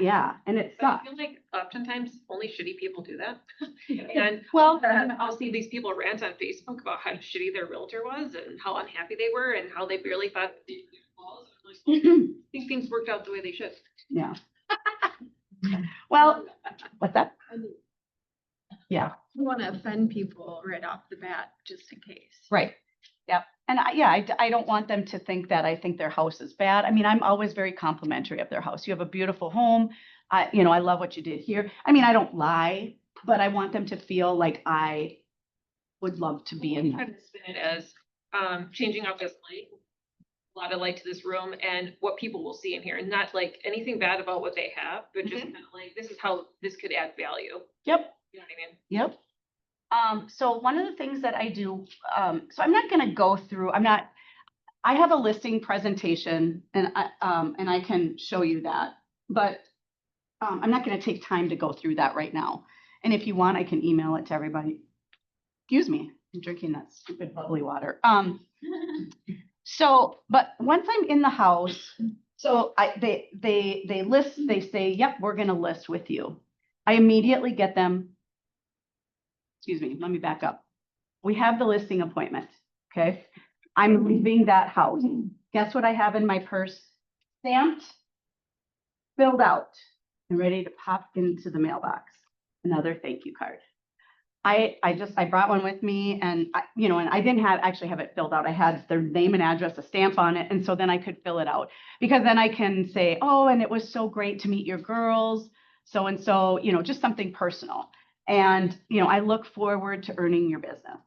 yeah, and it But I sucks. feel like oftentimes only shitty people do that. And Well, I'll see these people rant on Facebook about how shitty their realtor was and how unhappy they were and how they barely thought these things worked out the way they should. yeah. Well, what's that? Yeah. You want to offend people right off the bat, just in case. Right. Yep. And I don't want them to think that I think their house is bad. I mean, I'm always very complimentary of their house. You have a beautiful home. I love what you did here. I mean, I don't lie, but I want them to feel like I would love to be in I that. spin it as changing out this a lot of light to this room and what people will see in here, and not like anything bad about what they have, but just kind of like, this is how this could add value. Yep. You know what I mean? Yep. So one of the things that I do, so I'm not gonna go through, I have a listing presentation and I can show you that, but I'm not gonna take time to go through that right now. And if you want, I can email it to everybody. Excuse me, I'm drinking that stupid bubbly water. So, but once I'm in the house, so they list, they say, yep, we're gonna list with you. I immediately get them. Excuse me, let me back up. We have the listing appointment, okay? I'm leaving that house. Guess what I have in my purse? Stamped, filled out, and ready to pop into the mailbox. Another thank you card. I brought one with me and and I didn't actually have it filled out. I had their name and address, a stamp on it. And so then I could fill it out because then I can say, oh, and it was so great to meet your girls. So, and so, just something personal. And, I look forward to earning your business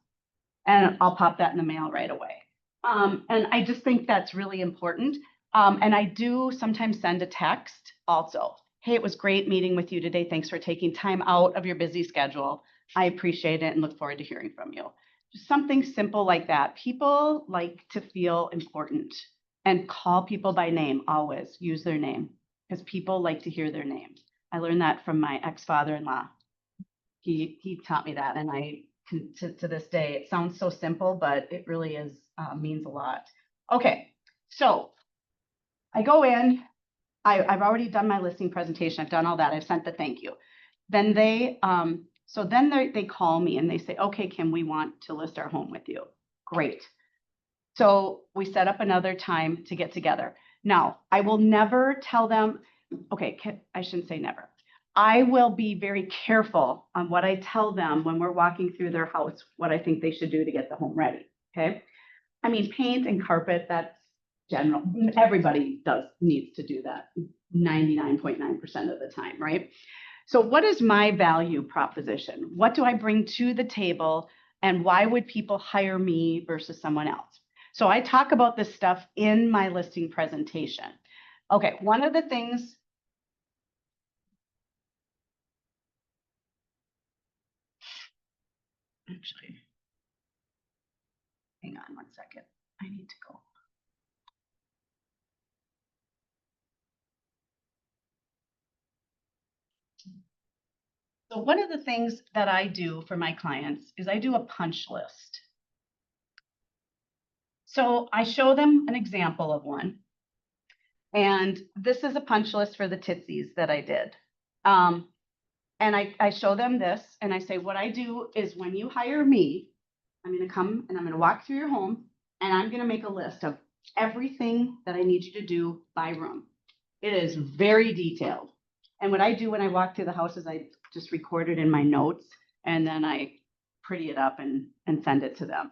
and I'll pop that in the mail right away. And I just think that's really important. And I do sometimes send a text also. Hey, it was great meeting with you today. Thanks for taking time out of your busy schedule. I appreciate it and look forward to hearing from you. Just something simple like that. People like to feel important and call people by name, always use their name because people like to hear their name. I learned that from my ex-father-in-law. He taught me that, and to this day, it sounds so simple, but it really is means a lot. Okay, so I go in. I've already done my listing presentation. I've done all that. I've sent the thank you. Then they call me and they say, okay, Kim, we want to list our home with you. Great. So we set up another time to get together. Now, I will never tell them, okay, I shouldn't say never. I will be very careful on what I tell them when we're walking through their house, what I think they should do to get the home ready, okay? I mean, paint and carpet, that's general. Everybody needs to do that 99.9% of the time, right? So what is my value proposition? What do I bring to the table and why would people hire me versus someone else? So I talk about this stuff in my listing presentation. Okay, one of the things actually, hang on one second. I need to go. So one of the things that I do for my clients is I do a punch list. So I show them an example of one. And this is a punch list for the Tootsies that I did. And I show them this and I say, what I do is when you hire me, I'm going to come and I'm going to walk through your home and I'm going to make a list of everything that I need you to do by room. It is very detailed. And what I do when I walk through the house is I just record it in my notes and then I pretty it up and send it to them.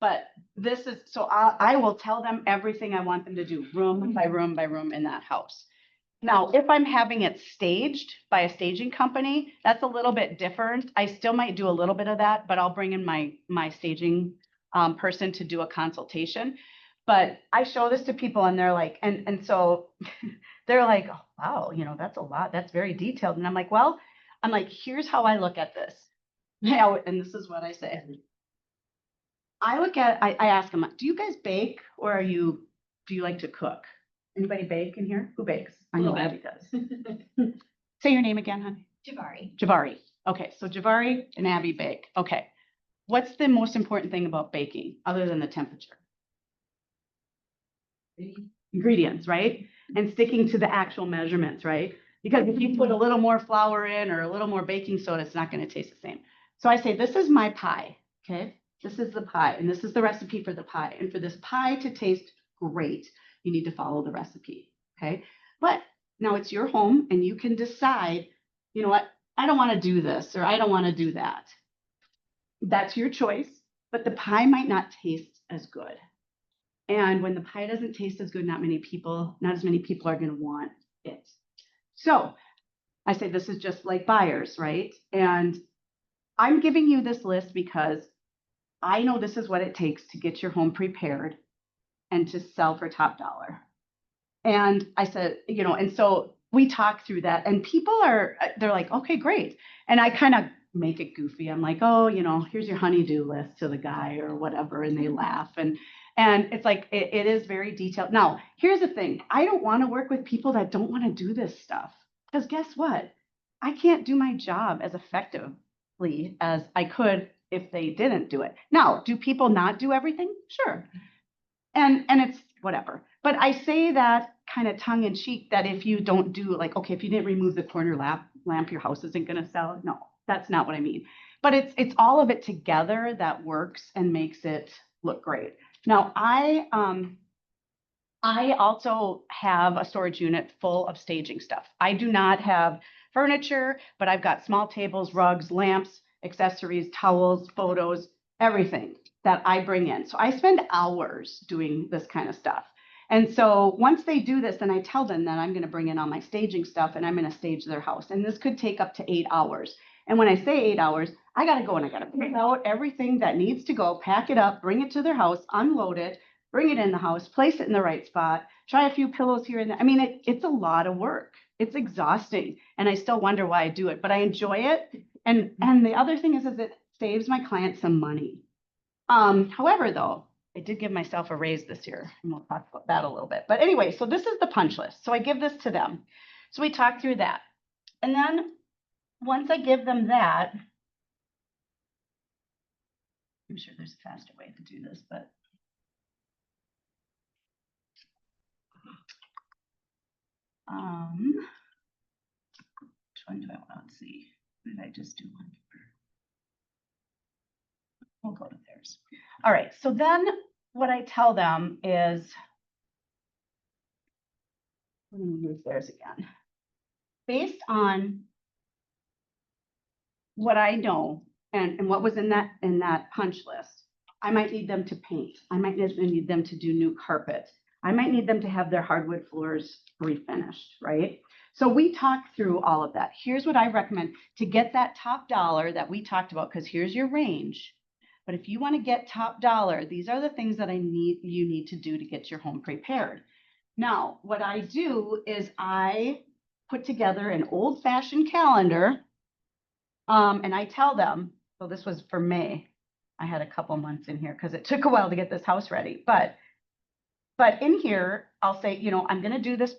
But this is, so I will tell them everything I want them to do room by room by room in that house. Now, if I'm having it staged by a staging company, that's a little bit different. I still might do a little bit of that, but I'll bring in my staging person to do a consultation. But I show this to people and they're like, and so they're like, oh, wow, that's a lot. That's very detailed. And I'm like, well, here's how I look at this. Now, and this is what I say. I ask them, do you guys bake or do you like to cook? Anybody bake in here? Who bakes? I know Abby does. Say your name again, honey. Jabari. Javari. Okay, so Javari and Abby bake. Okay. What's the most important thing about baking other than the temperature? Ingredients, right? And sticking to the actual measurements, right? Because if you put a little more flour in or a little more baking soda, it's not going to taste the same. So I say, this is my pie, okay? This is the pie, and this is the recipe for the pie. And for this pie to taste great, you need to follow the recipe, okay? But now it's your home, and you can decide, you know what? I don't want to do this, or I don't want to do that. That's your choice, but the pie might not taste as good. And when the pie doesn't taste as good, not as many people are going to want it. So I say this is just like buyers, right? And I'm giving you this list because I know this is what it takes to get your home prepared and to sell for top dollar. And I said, and so we talk through that, and people they're like, okay, great. And I kind of make it goofy. I'm like, oh, here's your honey-do list to the guy or whatever. And they laugh. And it's like, it is very detailed. Now, here's the thing. I don't want to work with people that don't want to do this stuff. Because guess what? I can't do my job as effectively as I could if they didn't do it. Now, do people not do everything? Sure. And it's whatever. But I say that kind of tongue in cheek, that if you don't do, like, okay, if you didn't remove the corner lamp, your house isn't going to sell. No, that's not what I mean. But it's all of it together that works and makes it look great. Now, I also have a storage unit full of staging stuff. I do not have furniture, but I've got small tables, rugs, lamps, accessories, towels, photos, everything that I bring in. So I spend hours doing this kind of stuff. And so once they do this, then I tell them that I'm going to bring in all my staging stuff and I'm going to stage their house. And this could take up to 8 hours. And when I say 8 hours, I got to go and I got to pick out everything that needs to go, pack it up, bring it to their house, unload it, bring it in the house, place it in the right spot, try a few pillows here and there. I mean, it's a lot of work. It's exhausting. And I still wonder why I do it, but I enjoy it. And the other thing is it saves my clients some money. However, though, I did give myself a raise this year, and we'll talk about that a little bit. But anyway, so this is the punch list. So I give this to them. So we talk through that. And then once I give them that, I'm sure there's a faster way to do this, but which one do I want to see? What did I just do one? We'll go to theirs. All right, so then what I tell them is, let me use theirs again. Based on what I know and what was in that punch list, I might need them to paint. I might need them to do new carpet. I might need them to have their hardwood floors refinished, right? So we talk through all of that. Here's what I recommend to get that top dollar that we talked about, because here's your range. But if you want to get top dollar, these are the things that you need to do to get your home prepared. Now, what I do is I put together an old-fashioned calendar, and I tell them, so this was for May. I had a couple months in here because it took a while to get this house ready. But in here, I'll say, I'm going to do this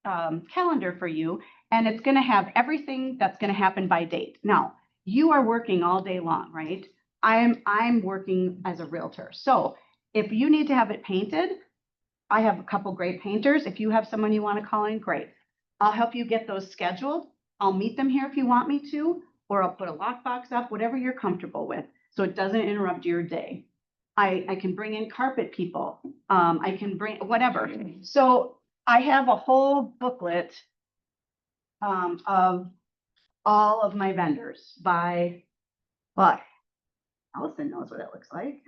calendar for you, and it's going to have everything that's going to happen by date. Now, you are working all day long, right? I'm working as a realtor. So if you need to have it painted, I have a couple great painters. If you have someone you want to call in, great. I'll help you get those scheduled. I'll meet them here if you want me to, or I'll put a lockbox up, whatever you're comfortable with, so it doesn't interrupt your day. I can bring in carpet people. I can bring whatever. So I have a whole booklet of all of my vendors by, well, Allison knows what it looks like.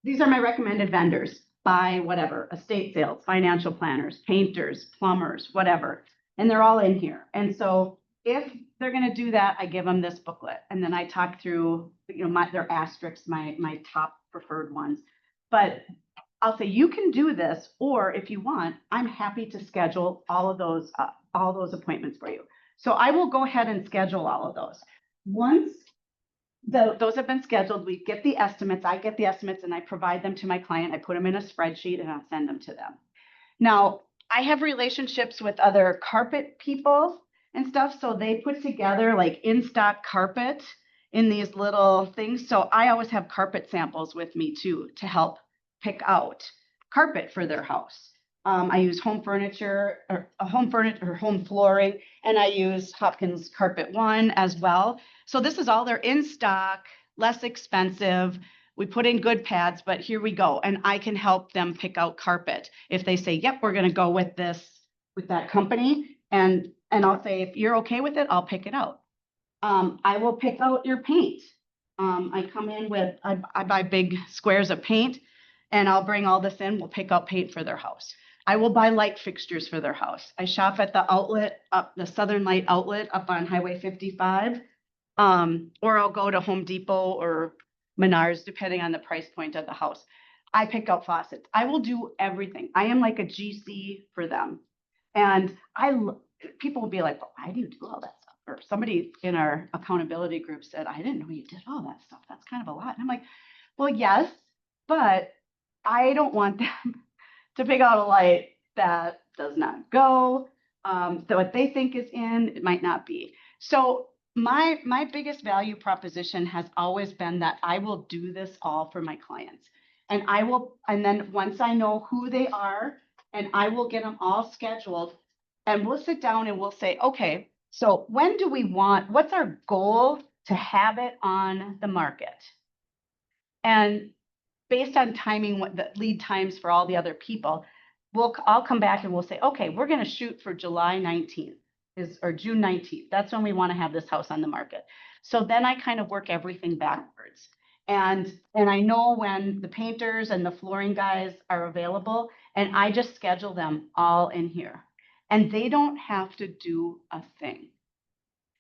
These are my recommended vendors by whatever, estate sales, financial planners, painters, plumbers, whatever. And they're all in here. And so if they're going to do that, I give them this booklet. And then I talk through, their asterisks, my top preferred ones. But I'll say, you can do this, or if you want, I'm happy to schedule all those appointments for you. So I will go ahead and schedule all of those. Once those have been scheduled, we get the estimates, I get the estimates, and I provide them to my client. I put them in a spreadsheet and I'll send them to them. Now, I have relationships with other carpet people and stuff, so they put together like in-stock carpet in these little things. So I always have carpet samples with me too, to help pick out carpet for their house. I use home flooring, and I use Hopkins Carpet One as well. So this is all their in stock, less expensive. We put in good pads, but here we go. And I can help them pick out carpet. If they say, yep, we're going to go with that company. And I'll say, if you're okay with it, I'll pick it out. I will pick out your paint. I come in with, I buy big squares of paint, and I'll bring all this in. We'll pick out paint for their house. I will buy light fixtures for their house. I shop at the outlet, the Southern Light Outlet up on Highway 55. Or I'll go to Home Depot or Menards, depending on the price point of the house. I pick out faucets. I will do everything. I am like a GC for them. And people will be like, well, why do you do all that stuff? Or somebody in our accountability group said, I didn't know you did all that stuff. That's kind of a lot. And I'm like, well, yes, but I don't want them to pick out a light that does not go. So what they think is in, it might not be. So my biggest value proposition has always been that I will do this all for my clients. And then once I know who they are, and I will get them all scheduled, and we'll sit down and we'll say, okay, so when do we want, what's our goal to have it on the market? And based on timing, what the lead times for all the other people, I'll come back and we'll say, okay, we're going to shoot for July 19th or June 19th. That's when we want to have this house on the market. So then I kind of work everything backwards. And I know when the painters and the flooring guys are available, and I just schedule them all in here. And they don't have to do a thing.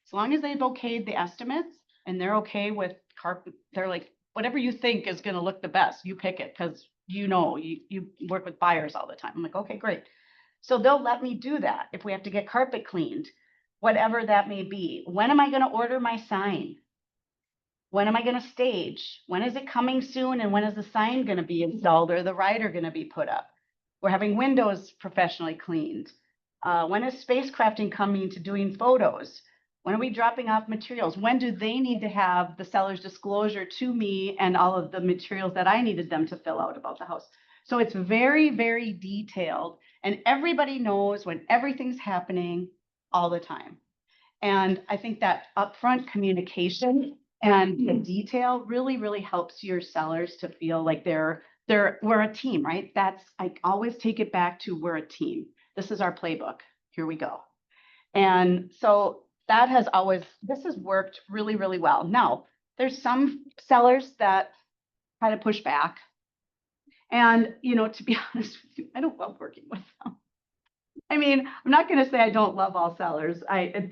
As long as they've okayed the estimates and they're okay with carpet, they're like, whatever you think is going to look the best, you pick it, because you work with buyers all the time. I'm like, okay, great. So they'll let me do that. If we have to get carpet cleaned, whatever that may be. When am I going to order my sign? When am I going to stage? When is it coming soon? And when is the sign going to be installed or the rider going to be put up? We're having windows professionally cleaned. When is spacecrafting coming to doing photos? When are we dropping off materials? When do they need to have the seller's disclosure to me and all of the materials that I needed them to fill out about the house? So it's very, very detailed, and everybody knows when everything's happening all the time. And I think that upfront communication and the detail really, really helps your sellers to feel like we're a team, right? I always take it back to, we're a team. This is our playbook. Here we go. And so this has worked really, really well. Now, there's some sellers that kind of push back. And, to be honest with you, I don't love working with them. I mean, I'm not going to say I don't love all sellers,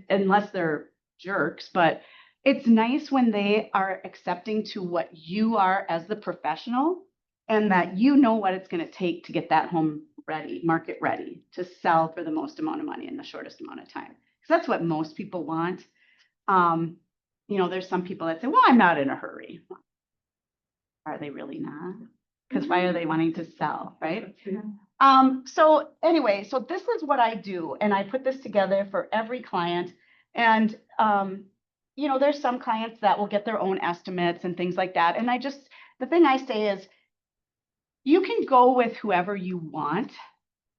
unless they're jerks, but it's nice when they are accepting to what you are as the professional, and that you know what it's going to take to get that home ready, market ready, to sell for the most amount of money in the shortest amount of time. Because that's what most people want. There's some people that say, well, I'm not in a hurry. Are they really not? Because why are they wanting to sell, right? So anyway, so this is what I do, and I put this together for every client. And there's some clients that will get their own estimates and things like that. And the thing I say is, you can go with whoever you want.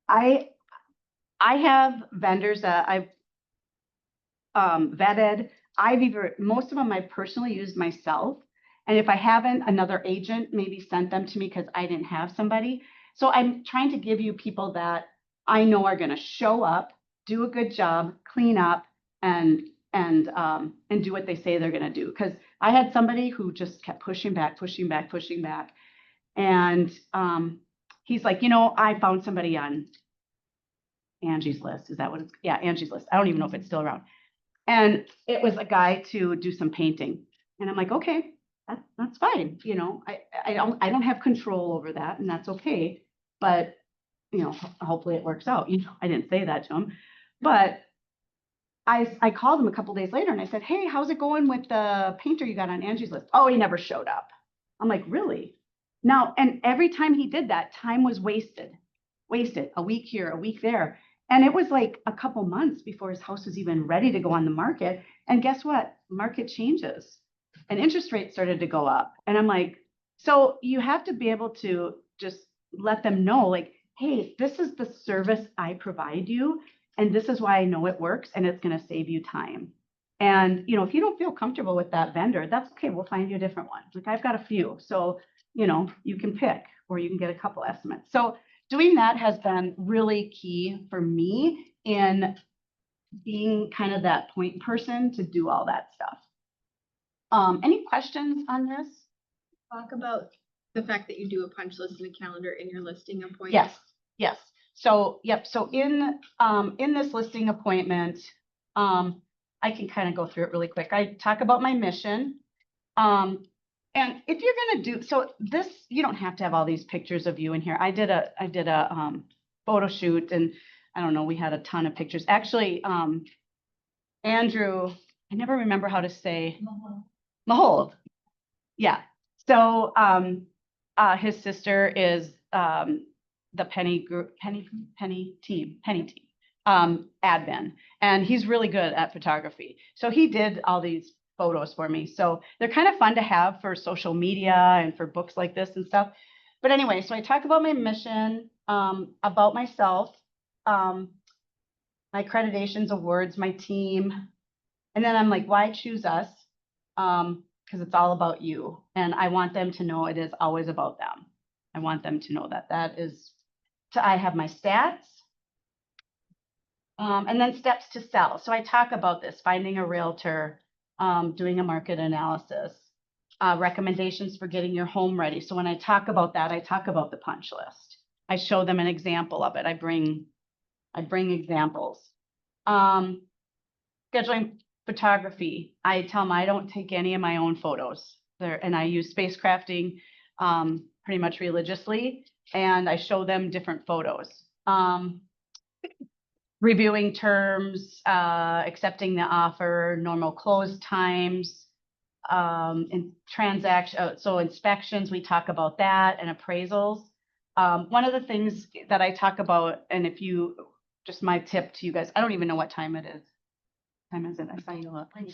I have vendors that I've vetted. Most of them I've personally used myself. And if I haven't, another agent maybe sent them to me because I didn't have somebody. So I'm trying to give you people that I know are going to show up, do a good job, clean up, and do what they say they're going to do. Because I had somebody who just kept pushing back. And he's like, I found somebody on Angie's List. Is that what it's? Yeah, Angie's List. I don't even know if it's still around. And it was a guy to do some painting. And I'm like, okay, that's fine. I don't have control over that, and that's okay. But, hopefully it works out. I didn't say that to him, but I called him a couple days later and I said, hey, how's it going with the painter you got on Angie's List? Oh, he never showed up. I'm like, really? Now, and every time he did that, time was wasted, a week here, a week there. And it was like a couple months before his house was even ready to go on the market. And guess what? Market changes and interest rates started to go up. And I'm like, so you have to be able to just let them know, like, hey, this is the service I provide you, and this is why I know it works, and it's going to save you time. And, if you don't feel comfortable with that vendor, that's okay. We'll find you a different one. Like, I've got a few. So, you can pick, or you can get a couple estimates. So doing that has been really key for me in being kind of that point person to do all that stuff. Any questions on this? Talk about the fact that you do a punch list and a calendar in your listing appointment. Yes. So, yep. So in this listing appointment, I can kind of go through it really quick. I talk about my mission. And if you're gonna do, so this, you don't have to have all these pictures of you in here. I did a photo shoot and I don't know, we had a ton of pictures. Actually, Andrew, I never remember how to say Mahold. Yeah. So his sister is the Penny team admin, and he's really good at photography. So he did all these photos for me. So they're kind of fun to have for social media and for books like this and stuff. But anyway, so I talk about my mission, about myself, my accreditations, awards, my team. And then I'm like, why choose us? Because it's all about you. And I want them to know it is always about them. I want them to know that is, I have my stats. And then steps to sell. So I talk about this, finding a realtor, doing a market analysis, recommendations for getting your home ready. So when I talk about that, I talk about the punch list. I show them an example of it. I bring examples. Scheduling photography. I tell them I don't take any of my own photos there, and I use spacecrafting pretty much religiously, and I show them different photos. Reviewing terms, accepting the offer, normal close times, in transaction, so inspections, we talk about that, and appraisals. One of the things that I talk about, and if you, just my tip to you guys, I don't even know what time it is. Time is it? I saw you up. Like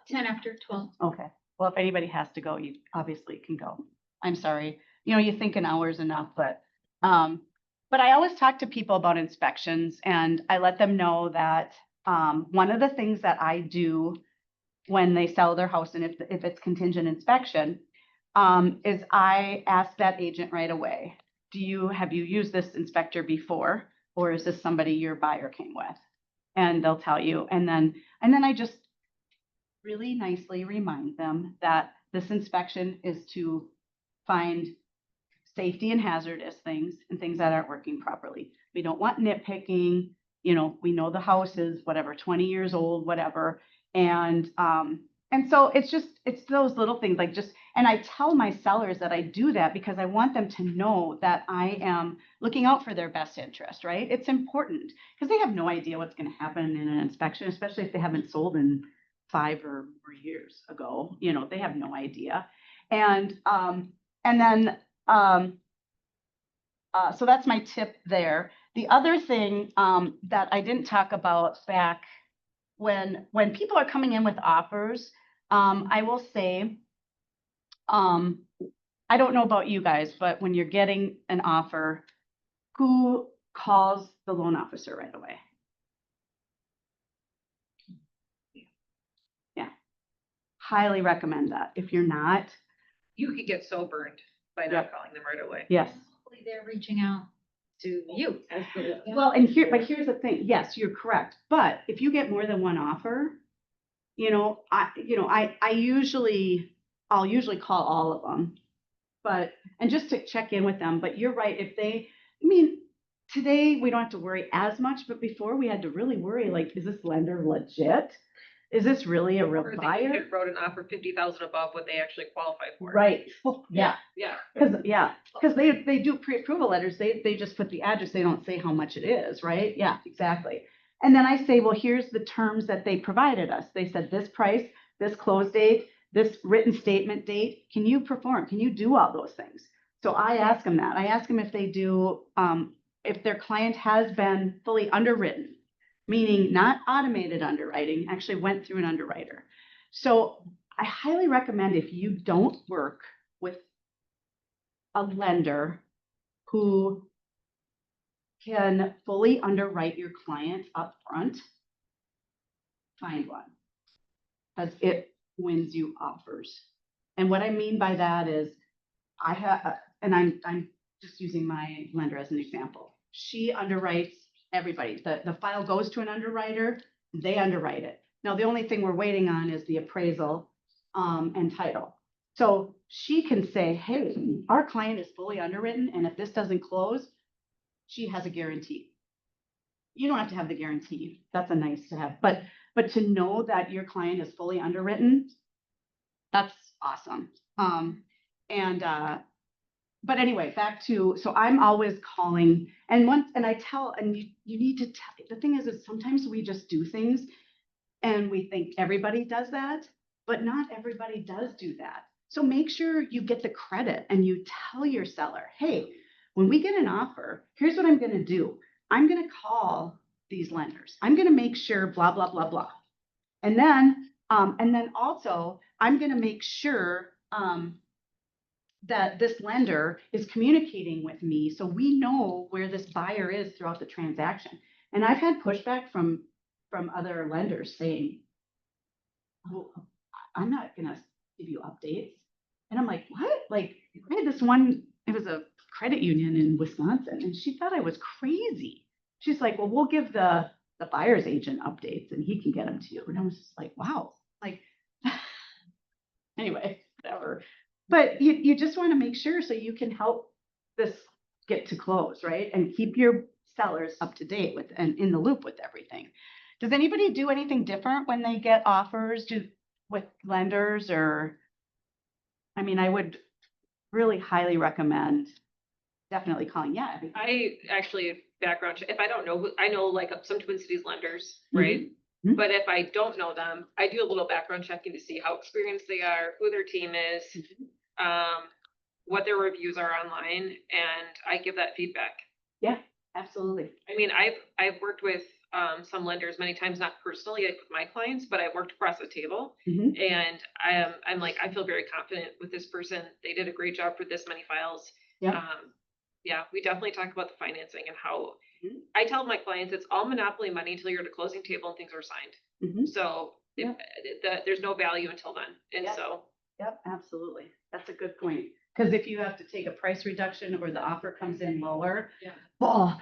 10 after 12. Okay. Well, if anybody has to go, you obviously can go. I'm sorry. You know, you think an hour is enough, but I always talk to people about inspections, and I let them know that one of the things that I do when they sell their house, and if it's contingent inspection, is I ask that agent right away, have you used this inspector before, or is this somebody your buyer came with? And they'll tell you, and then I just really nicely remind them that this inspection is to find safety and hazardous things and things that aren't working properly. We don't want nitpicking. You know, we know the house is whatever, 20 years old, whatever. And so it's those little things like and I tell my sellers that I do that because I want them to know that I am looking out for their best interest, right? It's important because they have no idea what's going to happen in an inspection, especially if they haven't sold in 5 or more years ago. You know, they have no idea. And then so that's my tip there. The other thing that I didn't talk about back when people are coming in with offers, I will say, I don't know about you guys, but when you're getting an offer, who calls the loan officer right away? Yeah. Highly recommend that. If you're not, You could get so burned by not Yep. calling them right away. yes. Hopefully they're reaching out to you. Well, but here's the thing. Yes, you're correct. But if you get more than one offer, I'll usually call all of them, and just to check in with them. But you're right. Today we don't have to worry as much, but before we had to really worry, like, is this lender legit? Is this really a real Or they buyer? wrote an offer 50,000 above what they actually qualify for. Right. Yeah. Yeah. Because they do pre-approval letters. They just put the address. They don't say how much it is, right? Yeah, exactly. And then I say, well, here's the terms that they provided us. They said this price, this close date, this written statement date. Can you perform? Can you do all those things? So I ask them that. I ask them if they do, if their client has been fully underwritten, meaning not automated underwriting, actually went through an underwriter. So I highly recommend, if you don't work with a lender who can fully underwrite your client up front, find one, because it wins you offers. And what I mean by that is I'm just using my lender as an example. She underwrites everybody. The file goes to an underwriter, they underwrite it. Now, the only thing we're waiting on is the appraisal and title. So she can say, hey, our client is fully underwritten, and if this doesn't close, she has a guarantee. You don't have to have the guarantee. That's a nice to have. But to know that your client is fully underwritten, that's awesome. And, but anyway, back to, so I'm always calling and you need to tell, the thing is sometimes we just do things and we think everybody does that, but not everybody does do that. So make sure you get the credit and you tell your seller, hey, when we get an offer, here's what I'm going to do. I'm going to call these lenders. I'm going to make sure blah, blah, blah, blah. And then also I'm going to make sure, that this lender is communicating with me so we know where this buyer is throughout the transaction. And I've had pushback from other lenders saying, oh, I'm not gonna give you updates. And I'm like, what? Like, I had this one, it was a credit union in Wisconsin, and she thought I was crazy. She's like, well, we'll give the buyer's agent updates and he can get them to you. And I was just like, wow, like, anyway, whatever. But you just want to make sure so you can help this get to close, right? And keep your sellers up to date with and in the loop with everything. Does anybody do anything different when they get offers with lenders or? I mean, I would really highly recommend definitely calling. Yeah. I actually background check, if I don't know, I know like some Twin Cities lenders, Mhm. right? Mhm. But if I don't know them, I do a little background checking to see how experienced they are, who their team is, what their reviews are online, and I give that feedback. Yeah, absolutely. I mean, I've worked with some lenders many times, not personally like with my clients, but I've worked across the table, Mhm. and I'm like, I feel very confident with this person. They did a great job for this many files. Yep. Yeah, we definitely talk about the financing and how Mhm. I tell my clients it's all monopoly money until you're at a closing table and things are signed. Mhm. So Yeah. there's no value until then, and Yeah. so. Yep, absolutely. That's a good point. Because if you have to take a price reduction or the offer comes in lower, Yeah. oh,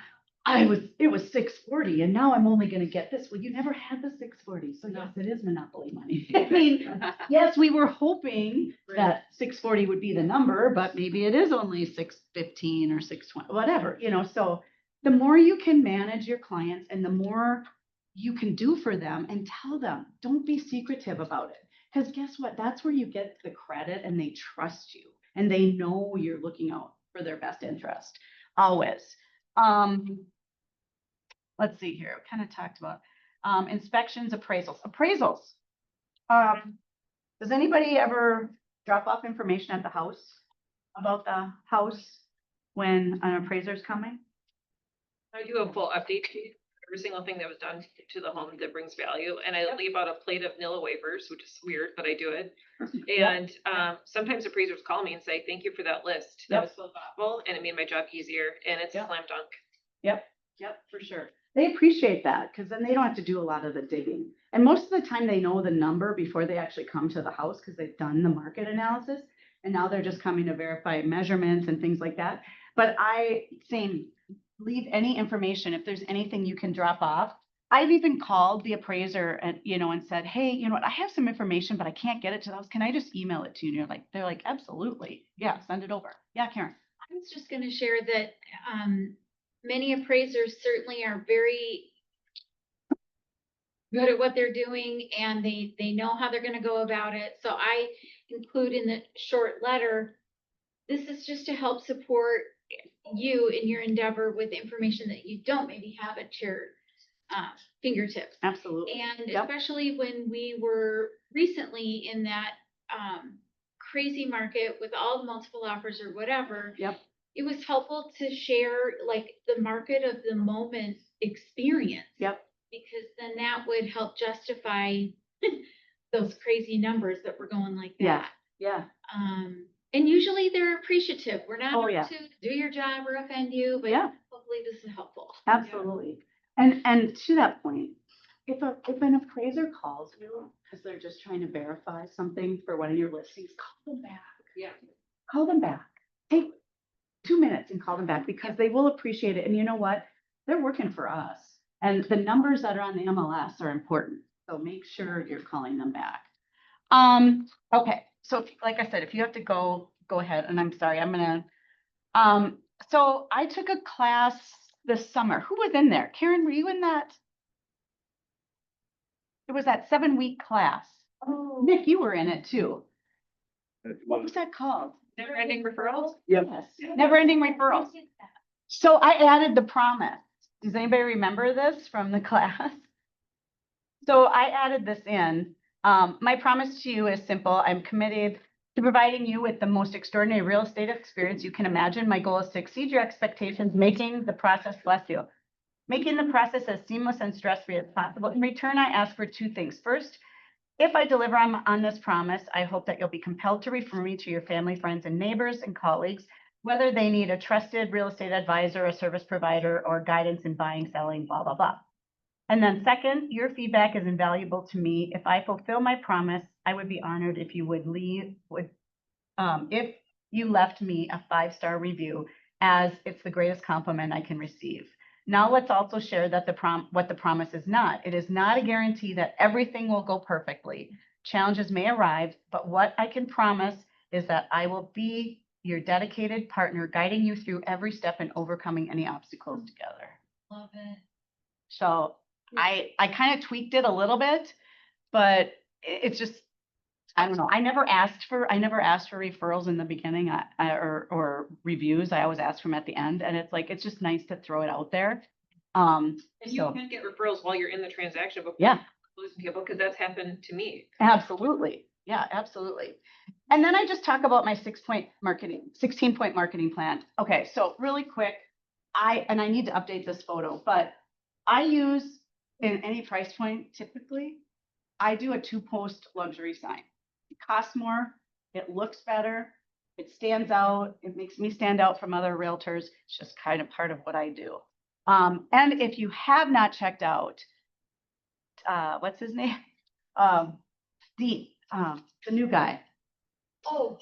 it was 640 and now I'm only going to get this. Well, you never had the 640. So No. yes, it is monopoly money. I mean, yes, we were hoping Right. that 640 would be the number, but maybe it is only 615 or 620, whatever, so the more you can manage your clients and the more you can do for them and tell them, don't be secretive about it. Because guess what? That's where you get the credit and they trust you and they know you're looking out for their best interest. Always. Let's see here. We kind of talked about inspections, appraisals. Appraisals. Does anybody ever drop off information at the house about the house when an appraiser's coming? I do a full update sheet, every single thing that was done to the home that brings value, and I leave out a plate of NILA waivers, which is weird, but I do it. And sometimes appraisers call me and say, thank you for that list. That was so thoughtful, and it made my job easier, and it's a slam dunk. Yep, for sure. They appreciate that because then they don't have to do a lot of the digging. And most of the time they know the number before they actually come to the house because they've done the market analysis. And now they're just coming to verify measurements and things like that. But leave any information if there's anything you can drop off. I've even called the appraiser and, and said, hey, you know what, I have some information, but I can't get it to the house. Can I just email it to you? And they're like, absolutely. Yeah, send it over. Yeah, Karen. I was just gonna share that, many appraisers certainly are very good at what they're doing and they know how they're gonna go about it. So I include in the short letter, this is just to help support you in your endeavor with information that you don't maybe have at your fingertips. Absolutely. And Yep. especially when we were recently in that crazy market with all the multiple offers or whatever. Yep. It was helpful to share like the market of the moment experience. Yep. Because then that would help justify those crazy numbers that were going like Yeah. that. Yeah. And usually they're appreciative. We're not Oh, yeah. to do your job or offend you, but Yeah. hopefully this is helpful. Absolutely. And to that point, if an appraiser calls you because they're just trying to verify something for one of your listings, call them back. Yeah. Call them back. Take 2 minutes and call them back because they will appreciate it. And you know what? They're working for us. And the numbers that are on the MLS are important. So make sure you're calling them back. Okay. So like I said, if you have to go ahead. And I'm sorry, I'm gonna. So I took a class this summer. Who was in there? Karen, were you in that? It was that 7-week class. Oh, Nick, you were in it too. What was that called? Never ending referrals? Yes, never ending referrals. So I added the promise. Does anybody remember this from the class? So I added this in. My promise to you is simple. I'm committed to providing you with the most extraordinary real estate experience you can imagine. My goal is to exceed your expectations, making the process, bless you, making the process as seamless and stress-free as possible. In return, I ask for two things. First, if I deliver on this promise, I hope that you'll be compelled to refer me to your family, friends, and neighbors and colleagues, whether they need a trusted real estate advisor, a service provider, or guidance in buying, selling, blah, blah, blah. And then second, your feedback is invaluable to me. If I fulfill my promise, I would be honored if you if you left me a 5-star review, as it's the greatest compliment I can receive. Now let's also share that what the promise is not. It is not a guarantee that everything will go perfectly. Challenges may arise, but what I can promise is that I will be your dedicated partner, guiding you through every step and overcoming any obstacles together. Love it. So I kind of tweaked it a little bit, but it's just, I don't know. I never asked for referrals in the beginning or reviews. I always ask for them at the end, and it's like, it's just nice to throw it out there. And you So can get referrals while you're in the transaction before yeah, losing people, because that's happened to me. absolutely. Yeah, absolutely. And then I just talk about my 16-point marketing plan. Okay, so really quick, I need to update this photo, but I use in any price point, typically, I do a 2-post luxury sign. It costs more, it looks better, it stands out, it makes me stand out from other realtors. It's just kind of part of what I do. And if you have not checked out, what's his name? Dean, the new guy. Oh.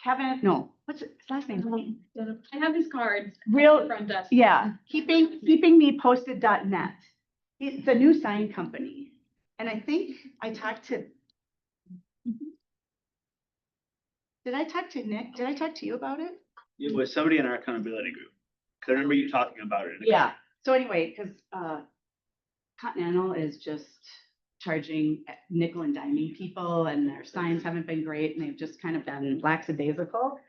Kevin, no, what's his last name? I have his cards. Real, Front desk. yeah, keeping me posted.net. It's a new sign company. And I think I talked to, did I talk to Nick? Did I talk to you about it? It was somebody in our accountability group. 'Cause I remember you talking about it. Yeah. So anyway, because Continental is just charging nickel and diming people, and their signs haven't been great, and they've just kind of been lackadaisical.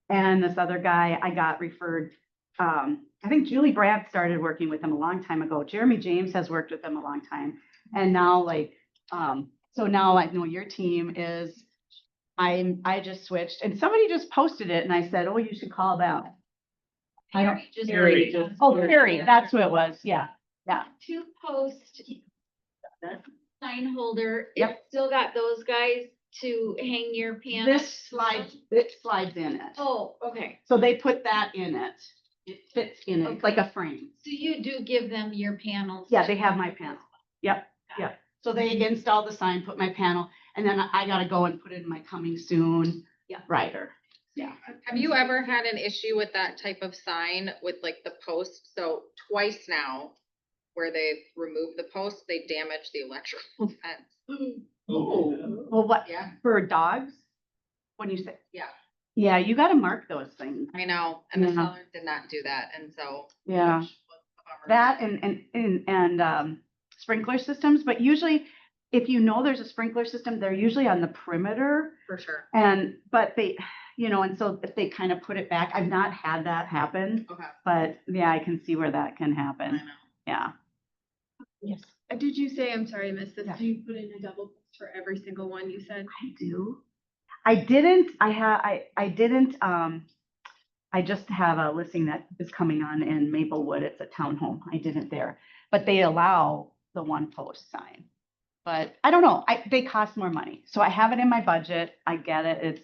And this other guy I got referred, I think Julie Brad started working with them a long time ago. Jeremy James has worked with them a long time. And now so now I know your team is, I just switched, and somebody just posted it, and I said, oh, you should call them. Harry just. Harry. Oh, Carrie, that's who it was. Yeah, yeah. 2-post sign holder. Yep. It's still got those guys to hang your panels. It slides in it. Oh, okay. So they put that in it. It fits in it. It's like a frame. So you do give them your panels? Yeah, they have my panel. Yep, yep. So they install the sign, put my panel, and then I gotta go and put it in my coming soon. Yeah. Rider. Yeah. Have you ever had an issue with that type of sign with like the post? So twice now, where they've removed the post, they damaged the electrical fence. Oh, well, what, Yeah, for dogs? When you say, yeah, yeah, you gotta mark those things. I know, and the Yeah. seller did not do that, and so. Yeah. which was a bummer. That and sprinkler systems, but usually if you know there's a sprinkler system, they're usually on the perimeter. For sure. But they, and so if they kind of put it back, I've not had that happen, Okay. but yeah, I can see where that can I happen. know. Yeah. Yes, Did you say, I'm sorry, I missed this, Yeah. do you put in a double post for every single one you said? I do. I didn't, I just have a listing that is coming on in Maplewood. It's a townhome. I didn't there, but they allow the 1-post sign. But I don't know, they cost more money. So I have it in my budget. I get it.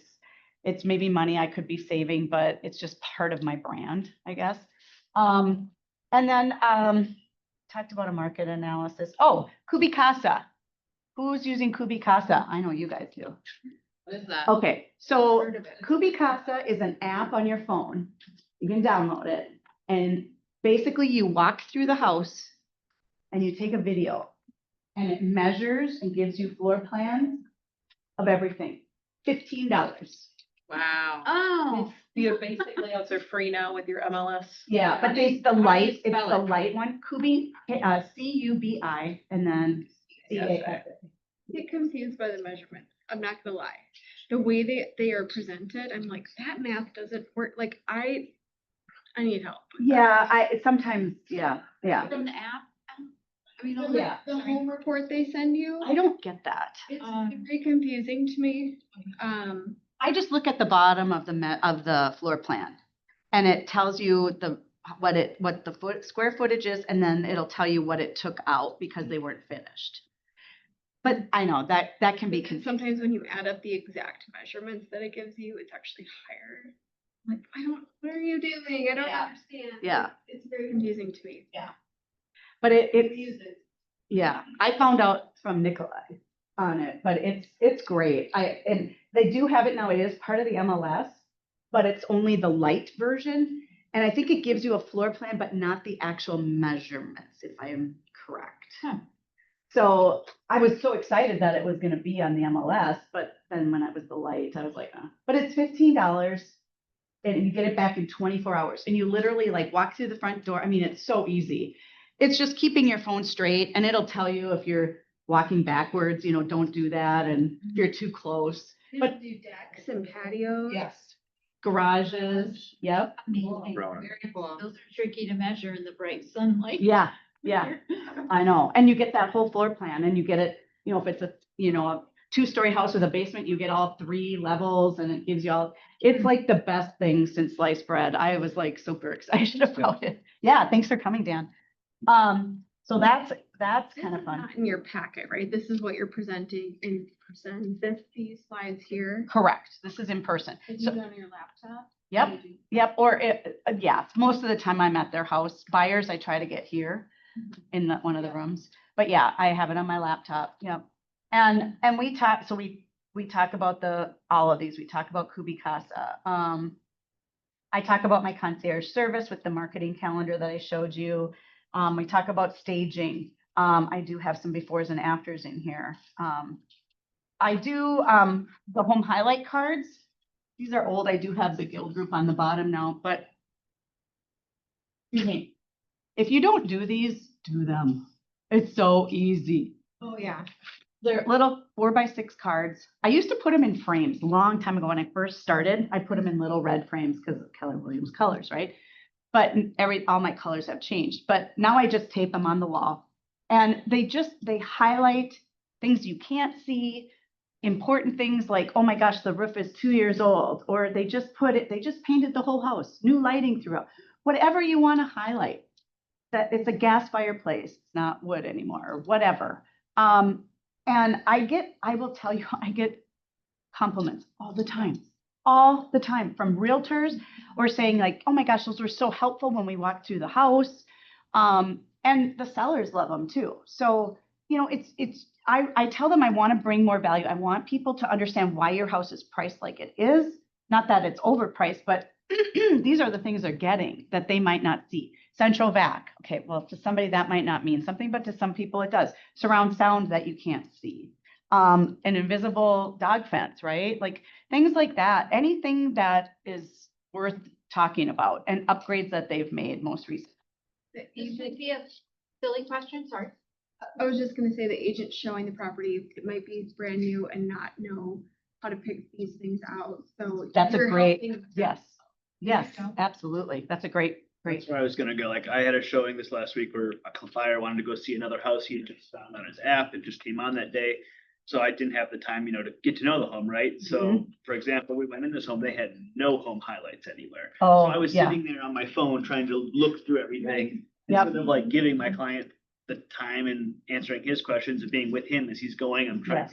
It's maybe money I could be saving, but it's just part of my brand, I guess. And then, talked about a market analysis. Oh, Kubicasa. Who's using Kubicasa? I know you guys do. What is that? Okay, so Heard of it. Kubicasa is an app on your phone. You can download it. And basically you walk through the house and you take a video and it measures and gives you floor plans of everything. $15. Wow. Oh. Your basic layouts are free now with your MLS. Yeah, but it's the light one, Kubi, C-U-B-I, and then C-A-S. Get confused by the measurement. I'm not gonna lie. The way they are presented, I'm like, that math doesn't work. Like I need help. Yeah, sometimes, yeah. From the app? I mean, Yeah. The home report they send you, I don't get that. it's very confusing to me. I just look at the bottom of of the floor plan and it tells you what the square footage is, and then it'll tell you what it took out because they weren't finished. But I know that can be confusing. Sometimes when you add up the exact measurements that it gives you, it's actually higher. I'm like, what are you doing? I don't Yeah. understand. Yeah. It's very confusing to me. But yeah, I found out from Nikolai on it, but it's great. And they do have it now. It is part of the MLS, but it's only the light version. And I think it gives you a floor plan, but not the actual measurements, if I am correct. So I was so excited that it was going to be on the MLS, but then when it was the light, I was like, but it's $15 and you get it back in 24 hours. And you literally like walk through the front door. I mean, it's so easy. It's just keeping your phone straight, and it'll tell you if you're walking backwards, don't do that. And if you're too close. But do decks and patios. yes, garages. Yep. Amazing. Very cool. Those are tricky to measure in the bright sunlight. Yeah. Yeah. I know. And you get that whole floor plan, and you get it, if it's a 2-story house with a basement, you get all 3 levels, and it gives you all, it's like the best thing since sliced bread. I was like super excited about it. Yeah. Thanks for coming, Dan. So that's kind of fun. Not in your packet, right? This is what you're presenting in person. These slides here. Correct. This is in person. Is So, it on your laptop? Yep. Or yeah, most of the time I'm at their house. Buyers, I try to get here in one of the rooms. But yeah, I have it on my laptop. Yep. And we talk. So we talk about all of these. We talk about Kubi Casa. I talk about my concierge service with the marketing calendar that I showed you. We talk about staging. I do have some befores and afters in here. I do the home highlight cards. These are old. I do have the guild group on the bottom now, but if you don't do these, do them. It's so easy. Oh, yeah. They're little 4x6 cards. I used to put them in frames a long time ago when I first started. I put them in little red frames because of Keller Williams colors, right? But all my colors have changed. But now I just tape them on the wall, and they highlight things you can't see, important things like, oh my gosh, the roof is 2 years old, or they just painted the whole house, new lighting throughout, whatever you want to highlight. That it's a gas fireplace, it's not wood anymore, or whatever. And I will tell you, I get compliments all the time from realtors, or saying like, oh my gosh, those were so helpful when we walked through the house. And the sellers love them too. So, I tell them I want to bring more value. I want people to understand why your house is priced like it is. Not that it's overpriced, but these are the things they're getting that they might not see. Central vac. Okay, well, to somebody that might not mean something, but to some people it does. Surround sound that you can't see. An invisible dog fence, right? Like things like that. Anything that is worth talking about, and upgrades that they've made most recently. The This agent, would be a silly question, sorry. I was just gonna say the agent showing the property, it might be brand new and not know how to pick these things out. So That's a you're great, helping them. yes, absolutely. That's a great. That's where I was gonna go. Like I had a showing this last week where a buyer wanted to go see another house. He had just found on his app. It just came on that day. So I didn't have the time, to get to know the home, right? So for example, we went in this home, they had no home highlights anywhere. So I was sitting there on my phone trying to look through everything instead of like giving my client the time and answering his questions and being with him as he's going. I'm trying,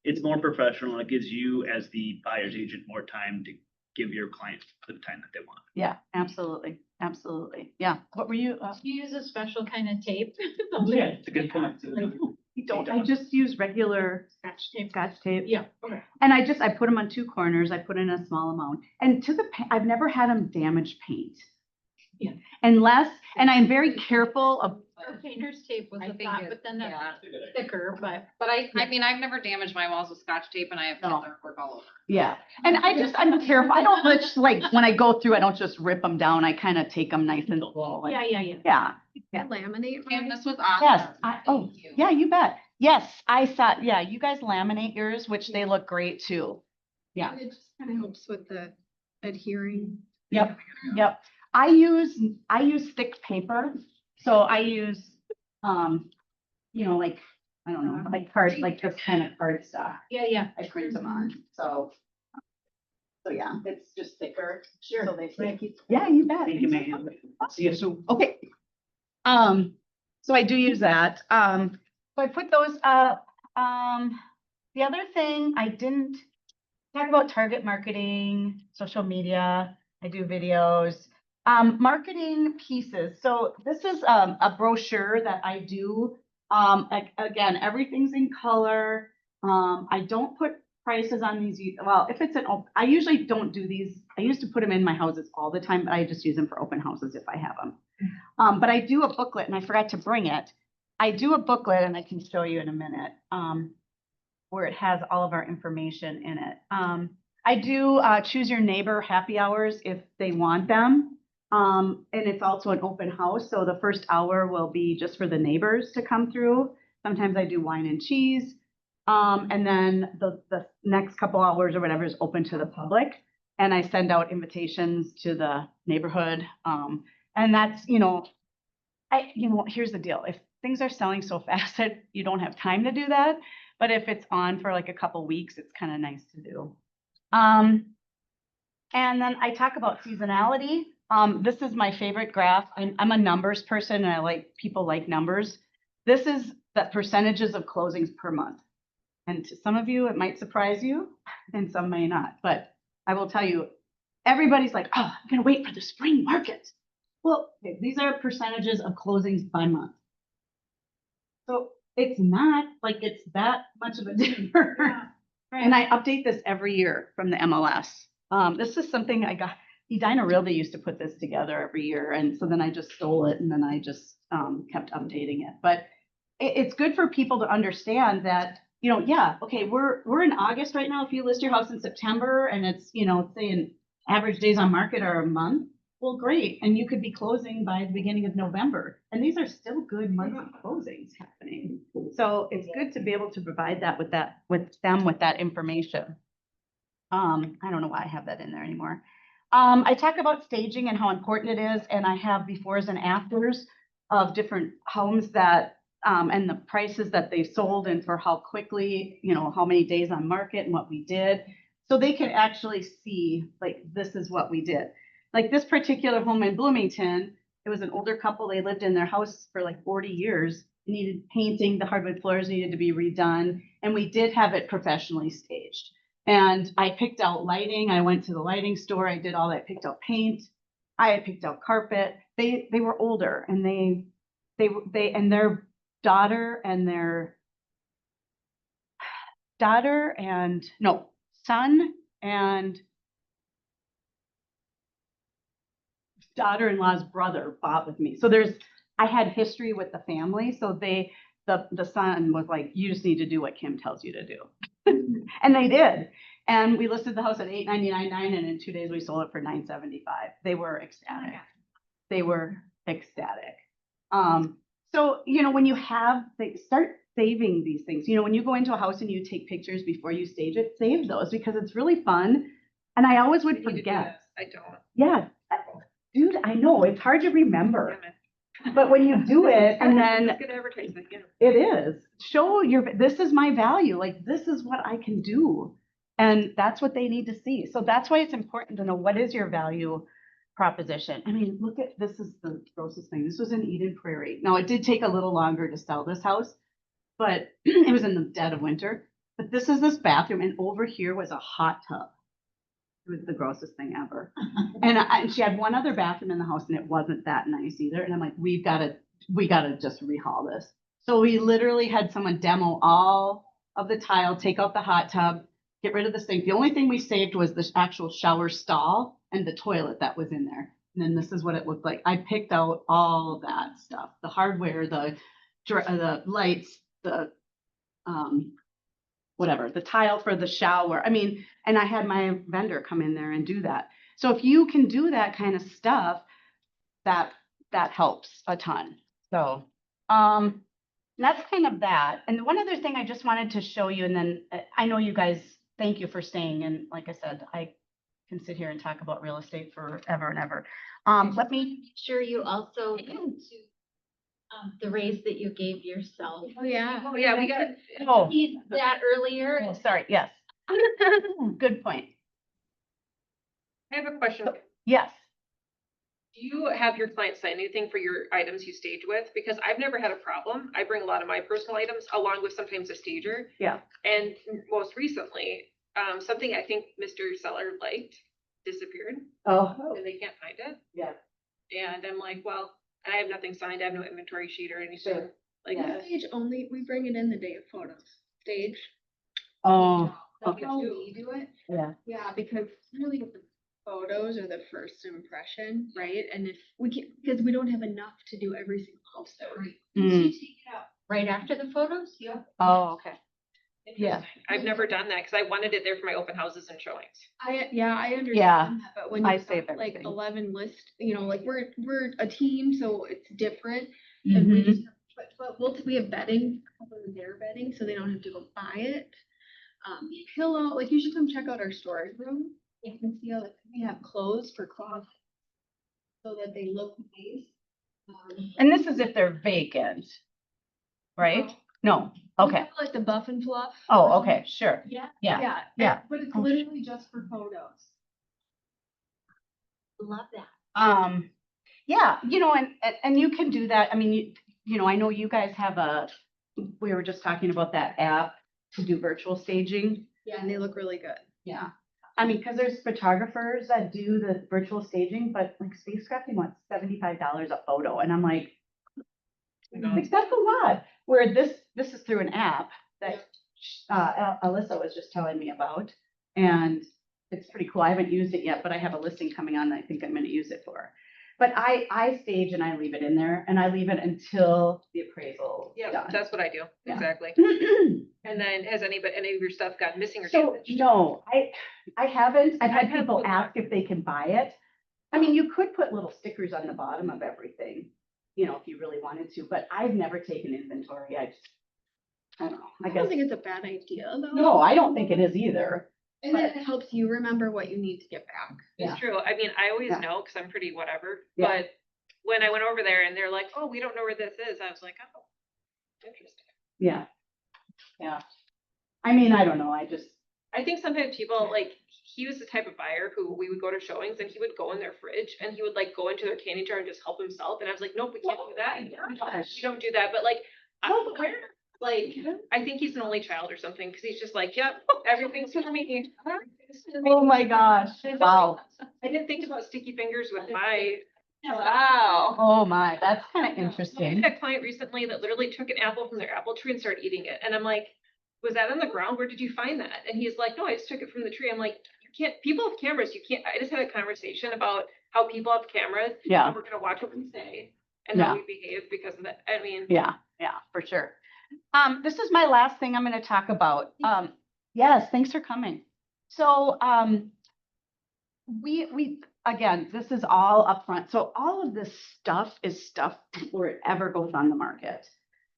it's more professional. It gives you as the buyer's agent more time to give your client the time that they want. Yeah, absolutely. Absolutely. Yeah. What were you? You use a special kind of tape. Yeah, it's a good point. I just use regular Scotch tape. Yeah. Okay. And I put them on 2 corners. I put in a small amount, and I've never had them damage paint. Yeah. And I'm very careful of. Or painter's tape was I a think thought, it- but then that's yeah. thicker, but. But I mean, I've never damaged my walls with Scotch tape, and I have No. Keller work all over. Yeah. And I'm careful. I don't just like, when I go through, I don't just rip them down. I kind of take them nice and slow. Yeah. Yeah. Laminate. And right? this was awesome. Yes. Yeah, you bet. Yes, I saw, yeah, you guys laminate yours, which they look great too. Yeah. And it just kind of helps with the adhering. Yep, yep. I use thick paper, so I use, like, I don't know, like card, like this kind of card stock. Yeah. I print them on, so yeah, it's just thicker. Sure. So they stick. Yeah, you bet. Thank you, ma'am. See you soon. Okay. So I do use that. So I put those up. The other thing I didn't talk about target marketing, social media. I do videos. Marketing pieces. So this is a brochure that I do. Again, everything's in color. I don't put prices on these. Well, if it's I usually don't do these. I used to put them in my houses all the time, but I just use them for open houses if I have them. But I do a booklet, and I forgot to bring it. I do a booklet, and I can show you in a minute, where it has all of our information in it. I do choose your neighbor happy hours if they want them. And it's also an open house, so the first hour will be just for the neighbors to come through. Sometimes I do wine and cheese. And then the next couple hours or whatever is open to the public. And I send out invitations to the neighborhood. And that's, here's the deal. If things are selling so fast that you don't have time to do that, but if it's on for like a couple weeks, it's kind of nice to do. And then I talk about seasonality. This is my favorite graph. I'm a numbers person, and people like numbers. This is the percentages of closings per month. And to some of you, it might surprise you, and some may not. But I will tell you, everybody's like, oh, I'm going to wait for the spring market. Well, these are percentages of closings by month. So it's not like it's that much of a difference. Right. And I update this every year from the MLS. This is something I got. Edina Realty used to put this together every year. And so then I just stole it, and then I just kept updating it. But it's good for people to understand that, okay, we're in August right now. If you list your house in September and it's, say an average days on market are a month, well, great. And you could be closing by the beginning of November. And these are still good months of closings happening. So it's good to be able to provide that with that information. I don't know why I have that in there anymore. I talk about staging and how important it is. And I have befores and afters of different homes that, and the prices that they sold and for how quickly, how many days on market and what we did. So they can actually see, like, this is what we did. Like this particular home in Bloomington, it was an older couple. They lived in their house for like 40 years, needed painting. The hardwood floors needed to be redone. And we did have it professionally staged. And I picked out lighting. I went to the lighting store. I did all that, picked out paint. I had picked out carpet. They were older, and and their daughter and son and daughter-in-law's brother bought with me. So I had history with the family. So the son was like, you just need to do what Kim tells you to do. And they did. And we listed the house at $899.9, and in 2 days we sold it for $975. They were ecstatic. They were ecstatic. So, when you start saving these things, when you go into a house and you take pictures before you stage it, save those because it's really fun. And I always would forget. I don't. Yeah. Dude, I know it's hard to remember, but when you do it and then Good advertisement, yeah. it is this is my value. Like, this is what I can do. And that's what they need to see. So that's why it's important to know what is your value proposition. I mean, this is the grossest thing. This was in Eden Prairie. Now, it did take a little longer to sell this house, but it was in the dead of winter. But this is this bathroom, and over here was a hot tub. It was the grossest thing ever. And she had one other bathroom in the house, and it wasn't that nice either. And I'm like, we gotta just rehaul this. So we literally had someone demo all of the tile, take out the hot tub, get rid of the sink. The only thing we saved was the actual shower stall and the toilet that was in there. And then this is what it looked like. I picked out all of that stuff, the hardware, the lights, the whatever, the tile for the shower. I mean, and I had my vendor come in there and do that. So if you can do that kind of stuff, that helps a ton. So, that's kind of that. And one other thing I just wanted to show you, and then I know you guys, thank you for staying. And like I said, I can sit here and talk about real estate forever and ever. Let me, Make sure you also get to, the raise that you gave yourself. Oh, yeah. Oh, yeah, we got, oh, Need that earlier. oh, sorry, yes. Good point. I have a question. Yes. Do you have your clients sign anything for your items you stage with? Because I've never had a problem. I bring a lot of my personal items along with sometimes a stager. Yeah. And most recently, something I think Mr. Seller liked disappeared Oh, and they can't find it. yeah. And I'm like, well, and I have nothing signed. I have no inventory sheet or anything Sure. like Yeah. that. Stage only, we bring it in the day of photos. Stage. Oh, That's okay. how we do it. Yeah. Yeah, because really the photos are the first impression, right? And if we can't, because we don't have enough to do every single house that we're. Mm. Right after the photos? Yeah. Oh, okay. Yeah. I've never done that because I wanted it there for my open houses and showings. I understand Yeah, that, but when I you save have like everything. 11 lists, like we're a team, so it's different. And we Mhm. just, we have bedding, cover their bedding, so they don't have to go buy it. Pillow, like you should come check out our storage room. You can see how like, we have clothes for closets so that they look nice. And this is if they're vacant, right? No, we okay. have, like the buff and fluff. Oh, okay, sure. Yeah. Yeah, Yeah, yeah. but it's Oh, literally just for photos. Love that. Yeah, and you can do that. I mean, I know you guys have we were just talking about that app to do virtual staging. Yeah, and they look really good. Yeah. I mean, because there's photographers that do the virtual staging, but like spacecrafting wants $75 a photo. And I'm like, that's a lot. Where this is through an app that Alyssa was just telling me about. And it's pretty cool. I haven't used it yet, but I have a listing coming on that I think I'm going to use it for. But I stage and I leave it in there and I leave it until the appraisal is Yeah, done. that's what I do. Yeah. Exactly. And then has any of your stuff got missing or So, damaged? no, I haven't. I've had I've had people good ask if they can buy it. I mean, you could put little stickers on the bottom of everything, if you really wanted to, but I've never taken inventory. I don't know. I I don't guess, think it's a bad idea though. no, I don't think it is either. And then it helps you remember what you need to get back. Yeah. It's true. I mean, I always Yeah. know because I'm pretty whatever. Yeah. But when I went over there and they're like, "Oh, we don't know where this is," I was like, "Oh, interesting." Yeah. Yeah. I mean, I don't know. I think sometimes people like he was the type of buyer who we would go to showings and he would go in their fridge and he would like go into their candy jar and just help himself. And I was like, "Nope, we can't do that. You don't do that." But like, I'm aware. Like, I think he's an only child or something because he's just like, "Yep, everything's for me." oh my gosh. Wow. I didn't think about sticky fingers with my. Wow. Oh my, that's kind of I interesting. had a client recently that literally took an apple from their apple tree and started eating it. And I'm like, was that on the ground? Where did you find that? And he's like, no, I just took it from the tree. I'm like, you can't, people have cameras. You can't, I just had a conversation about how people have cameras. Yeah. And we're going to watch what we say and Yeah. how we behave because of that. I mean, Yeah, for sure. This is my last thing I'm going to talk about. Yes, thanks for coming. So, we again, this is all upfront. So all of this stuff is stuff before it ever goes on the market.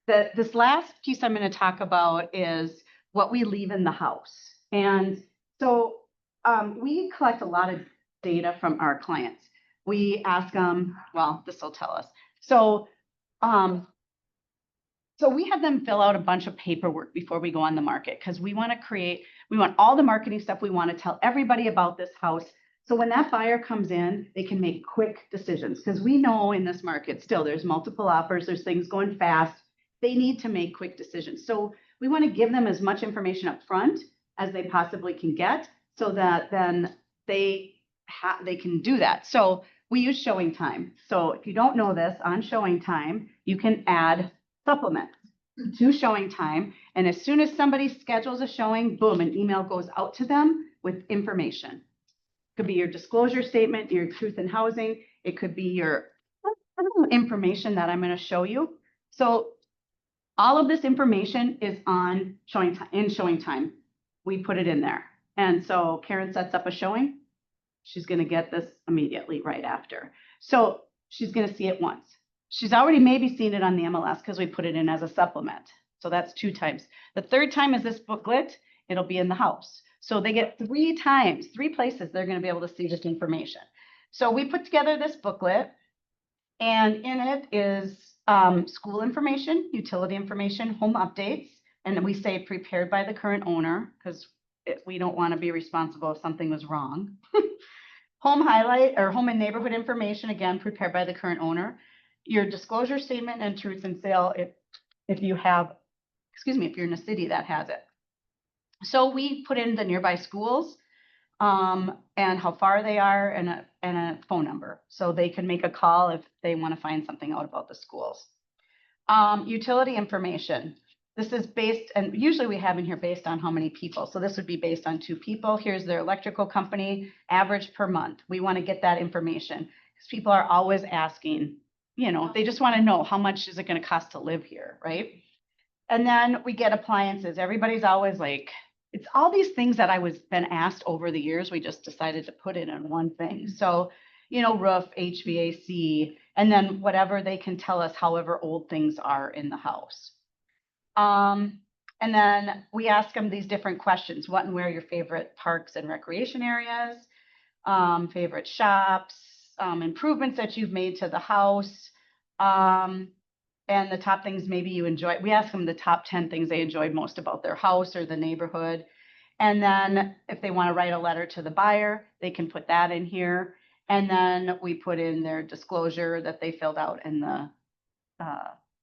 This last piece I'm going to talk about is what we leave in the house. And so we collect a lot of data from our clients. We ask them, well, this will tell us. So we have them fill out a bunch of paperwork before we go on the market because we want all the marketing stuff. We want to tell everybody about this house. So when that buyer comes in, they can make quick decisions because we know in this market still there's multiple offers, there's things going fast. They need to make quick decisions. So we want to give them as much information up front as they possibly can get so that then they can do that. So we use showing time. So if you don't know this, on showing time, you can add supplements to showing time. And as soon as somebody schedules a showing, boom, an email goes out to them with information. Could be your disclosure statement, your truth in housing. It could be your information that I'm going to show you. So all of this information is on showing time. We put it in there. And so Karen sets up a showing. She's going to get this immediately right after. So she's going to see it once. She's already maybe seen it on the MLS because we put it in as a supplement. So that's 2 times. The third time is this booklet. It'll be in the house. So they get 3 times, 3 places they're going to be able to see this information. So we put together this booklet, and in it is school information, utility information, home updates, and then we say prepared by the current owner because we don't want to be responsible if something was wrong. Home highlight or home and neighborhood information, again, prepared by the current owner. Your disclosure statement and truth in sale if you have, if you're in a city that has it. So we put in the nearby schools and how far they are and a phone number. So they can make a call if they want to find something out about the schools. Utility information. This is based, and usually we have in here based on how many people. So this would be based on 2 people. Here's their electrical company, average per month. We want to get that information because people are always asking, they just want to know how much is it going to cost to live here, right? And then we get appliances. Everybody's always like, it's all these things that I was been asked over the years. We just decided to put it in one thing. So, roof, HVAC, and then whatever they can tell us, however old things are in the house. And then we ask them these different questions. What and where are your favorite parks and recreation areas, favorite shops, improvements that you've made to the house, and the top things maybe you enjoy. We ask them the top 10 things they enjoyed most about their house or the neighborhood. And then if they want to write a letter to the buyer, they can put that in here. And then we put in their disclosure that they filled out in the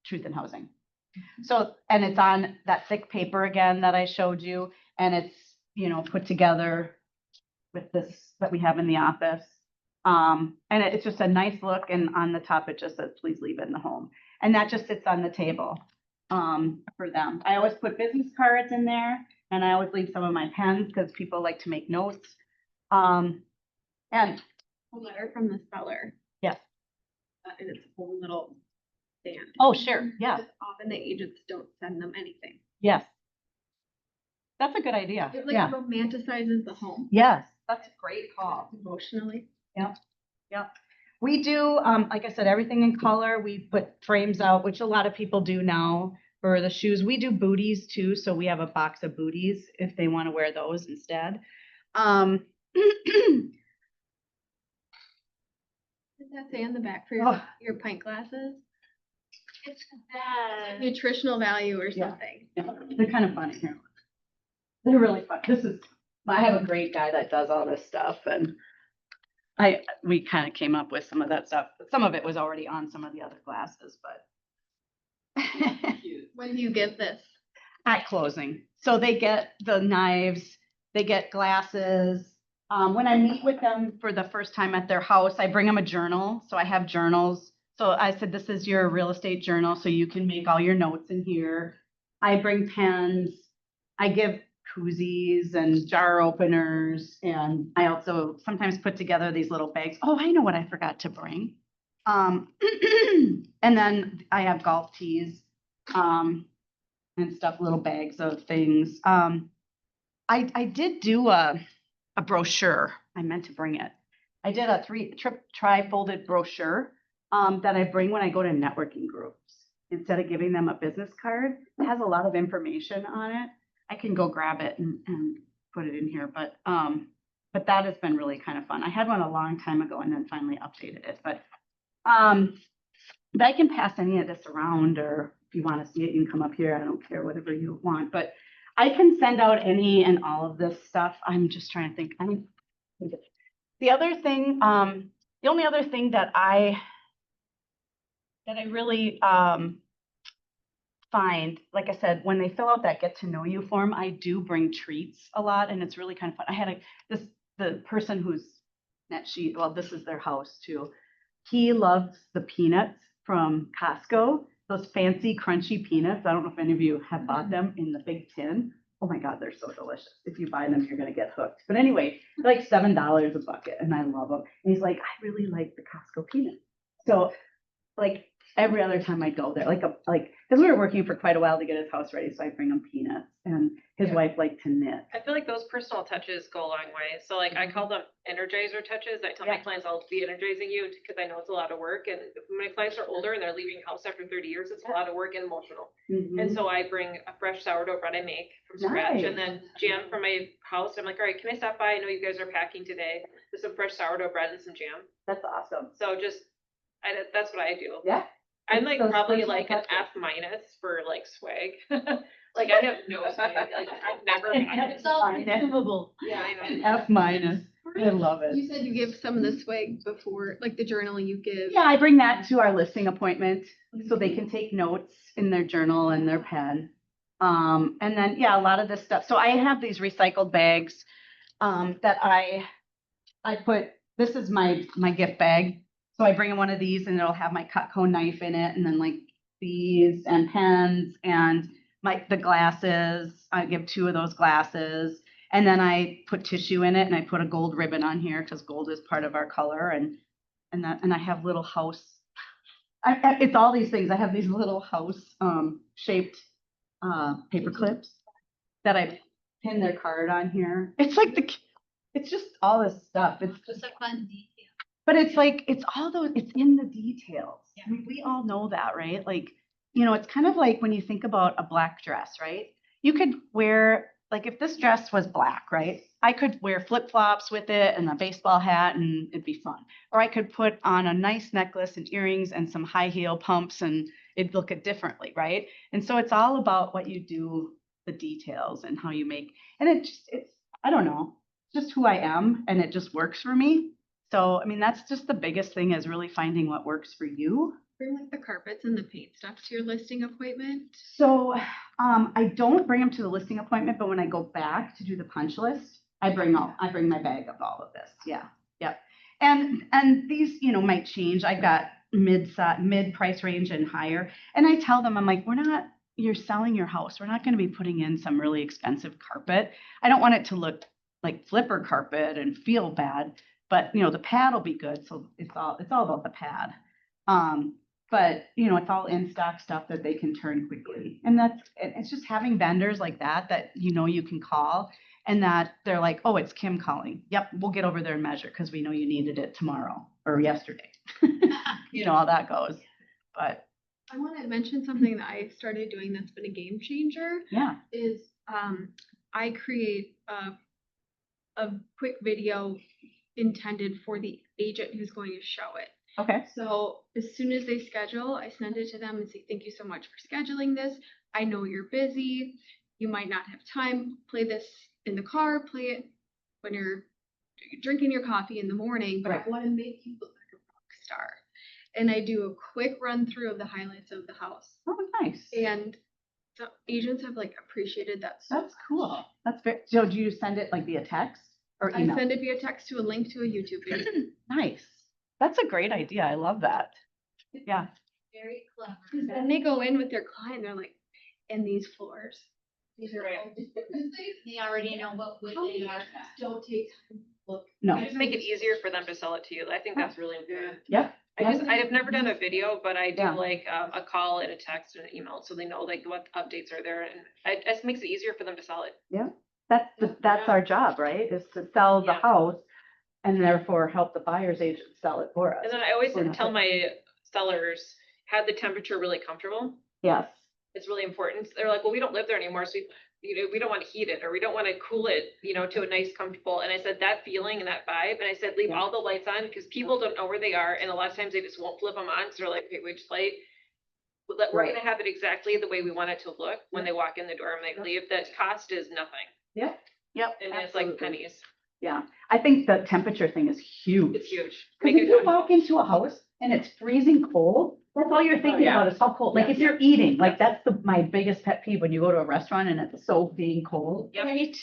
truth in housing. So, and it's on that thick paper again that I showed you, and it's, put together with this that we have in the office. And it's just a nice look, and on the top, it just says, please leave it in the home. And that just sits on the table for them. I always put business cards in there, and I always leave some of my pens because people like to make notes. And A letter from the seller. yes. And it's a whole little stand. Oh, sure. Yeah. Because often the agents don't send them anything. Yes. That's a good idea. It like Yeah. romanticizes the home Yes. That's a great call. emotionally. Yep. We do, like I said, everything in color. We put frames out, which a lot of people do now for the shoes. We do booties too. So we have a box of booties if they want to wear those instead. What does that say on the back for Oh. your pint glasses? It's that. Nutritional value or Yeah. something. Yeah, they're kind of funny here. They're really fun. I have a great guy that does all this stuff, and we kind of came up with some of that stuff. Some of it was already on some of the other glasses, but When do you give this? at closing. So they get the knives, they get glasses. When I meet with them for the first time at their house, I bring them a journal. So I have journals. So I said, this is your real estate journal, so you can make all your notes in here. I bring pens. I give koozies and jar openers. And I also sometimes put together these little bags. Oh, I know what I forgot to bring. And then I have golf tees and stuff, little bags of things. I did do a brochure. I meant to bring it. I did a tri-folded brochure that I bring when I go to networking groups. Instead of giving them a business card, it has a lot of information on it. I can go grab it and put it in here, but that has been really kind of fun. I had one a long time ago and then finally updated it, but I can pass any of this around, or if you want to see it, you can come up here. I don't care, whatever you want, but I can send out any and all of this stuff. I'm just trying to think. The other thing, the only other thing that I really find, like I said, when they fill out that get to know you form, I do bring treats a lot, and it's really kind of fun. I had the person who's this is their house too. He loves the peanuts from Costco, those fancy crunchy peanuts. I don't know if any of you have bought them in the big tin. Oh my God, they're so delicious. If you buy them, you're gonna get hooked. But anyway, they're like $7 a bucket, and I love them. And he's like, I really like the Costco peanuts. So like, every other time I go there, because we were working for quite a while to get his house ready, so I bring him peanuts, and his Yeah. wife liked to knit. I feel like those personal touches go a long way. So like I call them energizer touches. I tell my Yeah. clients I'll be energizing you because I know it's a lot of work. And if my clients are older and they're leaving house after 30 years, it's a lot of work and emotional. And Mhm. so I bring a fresh sourdough bread I make from scratch and then jam from my house. I'm like, all right, can I stop by? I know you guys are packing today. There's some fresh sourdough bread and some jam. That's awesome. So just, that's what I do. Yeah. I'm It's like those probably personal like an touches. F minus for like swag. Like I have no swag. Like I've never. It's all redeemable. Yeah, I know. An F minus. I love it. You said you give some of the swag before, like the journal you give. Yeah, I bring that to our listing appointment so they can take notes in their journal and their pen. And then, yeah, a lot of this stuff. So I have these recycled bags that I put, this is my gift bag. So I bring in one of these and it'll have my Cutco knife in it, and then like these and pens and the glasses. I give 2 of those glasses. And then I put tissue in it and I put a gold ribbon on here because gold is part of our color. And I have little house. It's all these things. I have these little house shaped paper clips that I pin their card on here. It's like it's just all this stuff. It's just, Just a fun detail. but it's like, it's all those, it's in the details. I mean, we all know that, right? Like, it's kind of like when you think about a black dress, right? You could wear, like if this dress was black, right? I could wear flip-flops with it and a baseball hat and it'd be fun. Or I could put on a nice necklace and earrings and some high heel pumps and it'd look it differently, right? And so it's all about what you do, the details and how you make, and it's, I don't know, it's just who I am and it just works for me. So, I mean, that's just the biggest thing, is really finding what works for you. Bring like the carpets and the paint stuff to your listing appointment. So, I don't bring them to the listing appointment, but when I go back to do the punch list, I bring my bag of all of this. Yeah. Yep. And these, might change. I've got mid price range and higher. And I tell them, I'm like, you're selling your house. We're not going to be putting in some really expensive carpet. I don't want it to look like flipper carpet and feel bad, but the pad will be good. So it's all about the pad. But it's all in stock stuff that they can turn quickly. And it's just having vendors like that you can call, and that they're like, oh, it's Kim calling. Yep, we'll get over there and measure because we know you needed it tomorrow or yesterday. How that goes. But I want to mention something that I started doing that's been a game changer. yeah. Is I create a quick video intended for the agent who's going to show it. Okay. So as soon as they schedule, I send it to them and say, thank you so much for scheduling this. I know you're busy. You might not have time. Play this in the car, play it when you're drinking your coffee in the morning, but Right. I want to make you look like a rock star. And I do a quick run through of the highlights of the house. Oh, nice. And the agents have appreciated that so That's cool. That's very, so do you send it like via text or I email? send it via text to a link to a YouTube video. Nice. That's a great idea. I love that. Yeah. Very clever. Then they go in with their client, they're like, and these floors. These are Right. all different. They already know what wood How they many are. don't take time to look. No. I just make it easier for them to sell it to you. I think that's really important. Yep. I've never done a video, but I do Yeah. like a call and a text and an email, so they know like what updates are there, and it just makes it easier for them to sell it. That's our job, right? Is to sell the Yeah. house and therefore help the buyer's agent sell it for us. And then I always We're not tell there. my sellers, have the temperature really comfortable. Yes. It's really important. They're like, well, we don't live there anymore, so we don't want to heat it or we don't want to cool it, to a nice, comfortable. And I said that feeling and that vibe, and I said leave Yeah. all the lights on because people don't know where they are, and a lot of times they just won't flip them on. So they're like, okay, which light? We're Right. gonna have it exactly the way we want it to look when they walk in the door and they leave. That cost is nothing, Yep. and it's like Absolutely. pennies. Yeah. I think the temperature thing is huge. It's huge. Because Make if it you comfortable. walk into a house and it's freezing cold, that's all you're thinking yeah. about is how cold. Like if you're eating, like that's my biggest pet peeve when you go to a restaurant and it's so being cold. Yep. Right?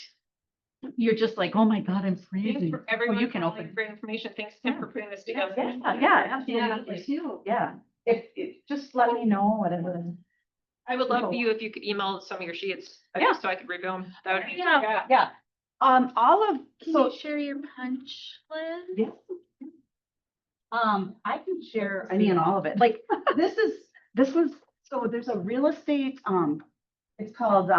You're just like, oh my God, I'm Thanks freezing. for everyone you can calling open. for information. Thanks, Tim, for putting this together. Yeah, absolutely. Yeah. If just let me know whatever. I would love for you if you could email some of your sheets. Yeah. So I could review them. That would be. Yeah. All of, Can so, you share your punch list? yeah. I can share any and all of it. Like, this was, so there's a real estate, it's called,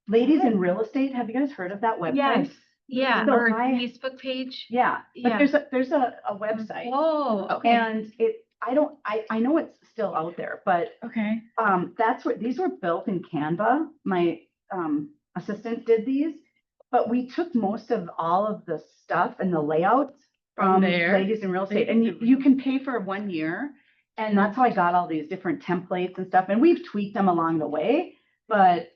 Ladies in Real Estate. Have you guys heard of that website? Yeah, So or I- Facebook page. Yeah, but Yeah. there's a website. Oh, okay, And I know it's still out there, but okay. that's what, these were built in Canva. My assistant did these, but we took most of all of the stuff and the layouts From from there? Ladies in Real Estate, and you can pay for 1 year. And that's how I got all these different templates and stuff, and we've tweaked them along the way, but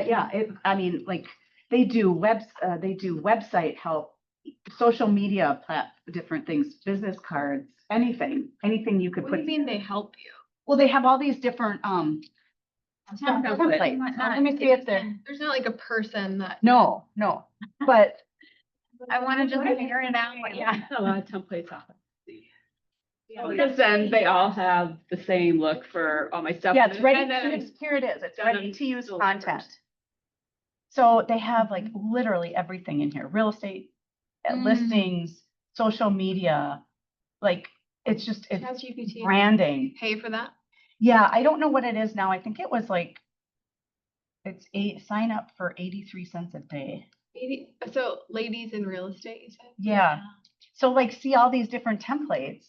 yeah, I mean, like, they do website help, social media different things, business cards, anything you could What do put. you mean they help you? Well, they have all these different, templates. Let me see if they're, There's not like a person that. no, but I wanna just figure it out. yeah. A lot of templates off. Because then they all have the same look for all my stuff. Yeah, it's ready, And then here it is, it's done ready on to use Google content. first. So they have like literally everything in here, real estate, listings, social media, like, it's ChatGPT. branding. Pay for that? Yeah, I don't know what it is now. I think it was like, sign up for 83 cents a day. So ladies in real estate, you said? Yeah. So like, see all these different templates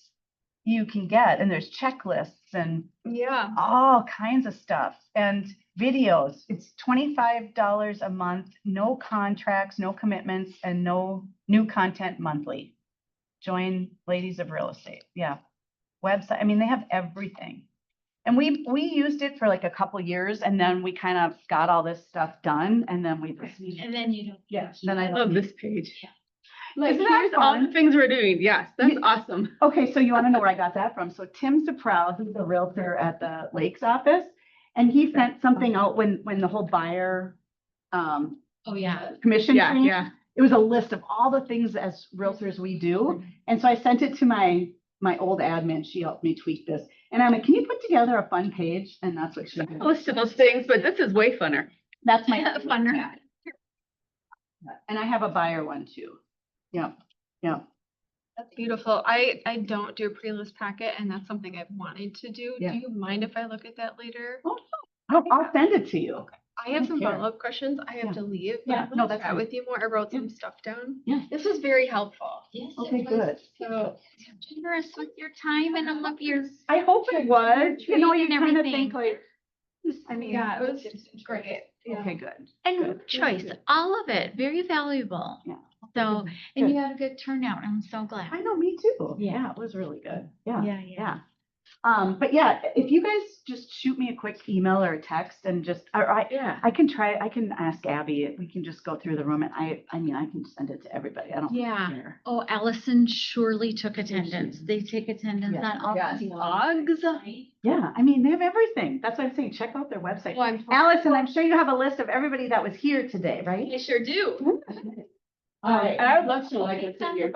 you can get, and there's checklists and Yeah. all kinds of stuff and videos. It's $25 a month, no contracts, no commitments, and no new content monthly. Join Ladies of Real Estate. Yeah. Website. I mean, they have everything. And we used it for like a couple years, and then we kind of got all this stuff done, and then we just And then you don't. yeah. Then I I love this page. Like, Isn't that here's all the fun? things we're doing. Yes, that's Yeah. awesome. Okay, so you want to know where I got that from? So Tim Saprell, who's the realtor at the Lakes office, and he sent something out when the whole buyer Oh, yeah. commission Yeah, changed. yeah. It was a list of all the things as realtors we do. And so I sent it to my old admin. She helped me tweak this. And I'm like, can you put together a fun page? And that's what she did. Most of those things, but this is way funner. That's my Funner. And I have a buyer one too. Yeah, yeah. That's beautiful. I don't do a pre-list packet, and that's something I've wanted to do. Yeah. Do you mind if I look at that later? I'll send it to you. I have some Here. follow-up questions. I have Yeah. to leave. but Yeah, I wanna no, that's chat fine. with you more. I wrote Yeah. some stuff down. Yeah. This was very helpful. Yes. Okay, it was good. So Generous with your time and all of your. I hope it was. You know, you Tweet and kind of everything. think like, I mean, yeah, it was great. Yeah. okay, good. And Good. choice, all of it, very valuable. Yeah. So, and you had a good turnout. I'm so glad. I know, me too. Yeah. Yeah, it was really good. Yeah. Yeah. Yeah. But yeah, if you guys just shoot me a quick email or a text and just, or Yeah. I can ask Abby, we can just go through the room, and I mean, I can send it to everybody. I don't Yeah. care. Oh, Allison surely took attendance. They take attendance Yeah. on all Yes. the vlogs. Yeah, I mean, they have everything. That's what I'm saying. Check out their website. Well, I'm Allison, I'm sure you have a list of everybody that was here today, right? I sure do. All right. And I would love to like, consider your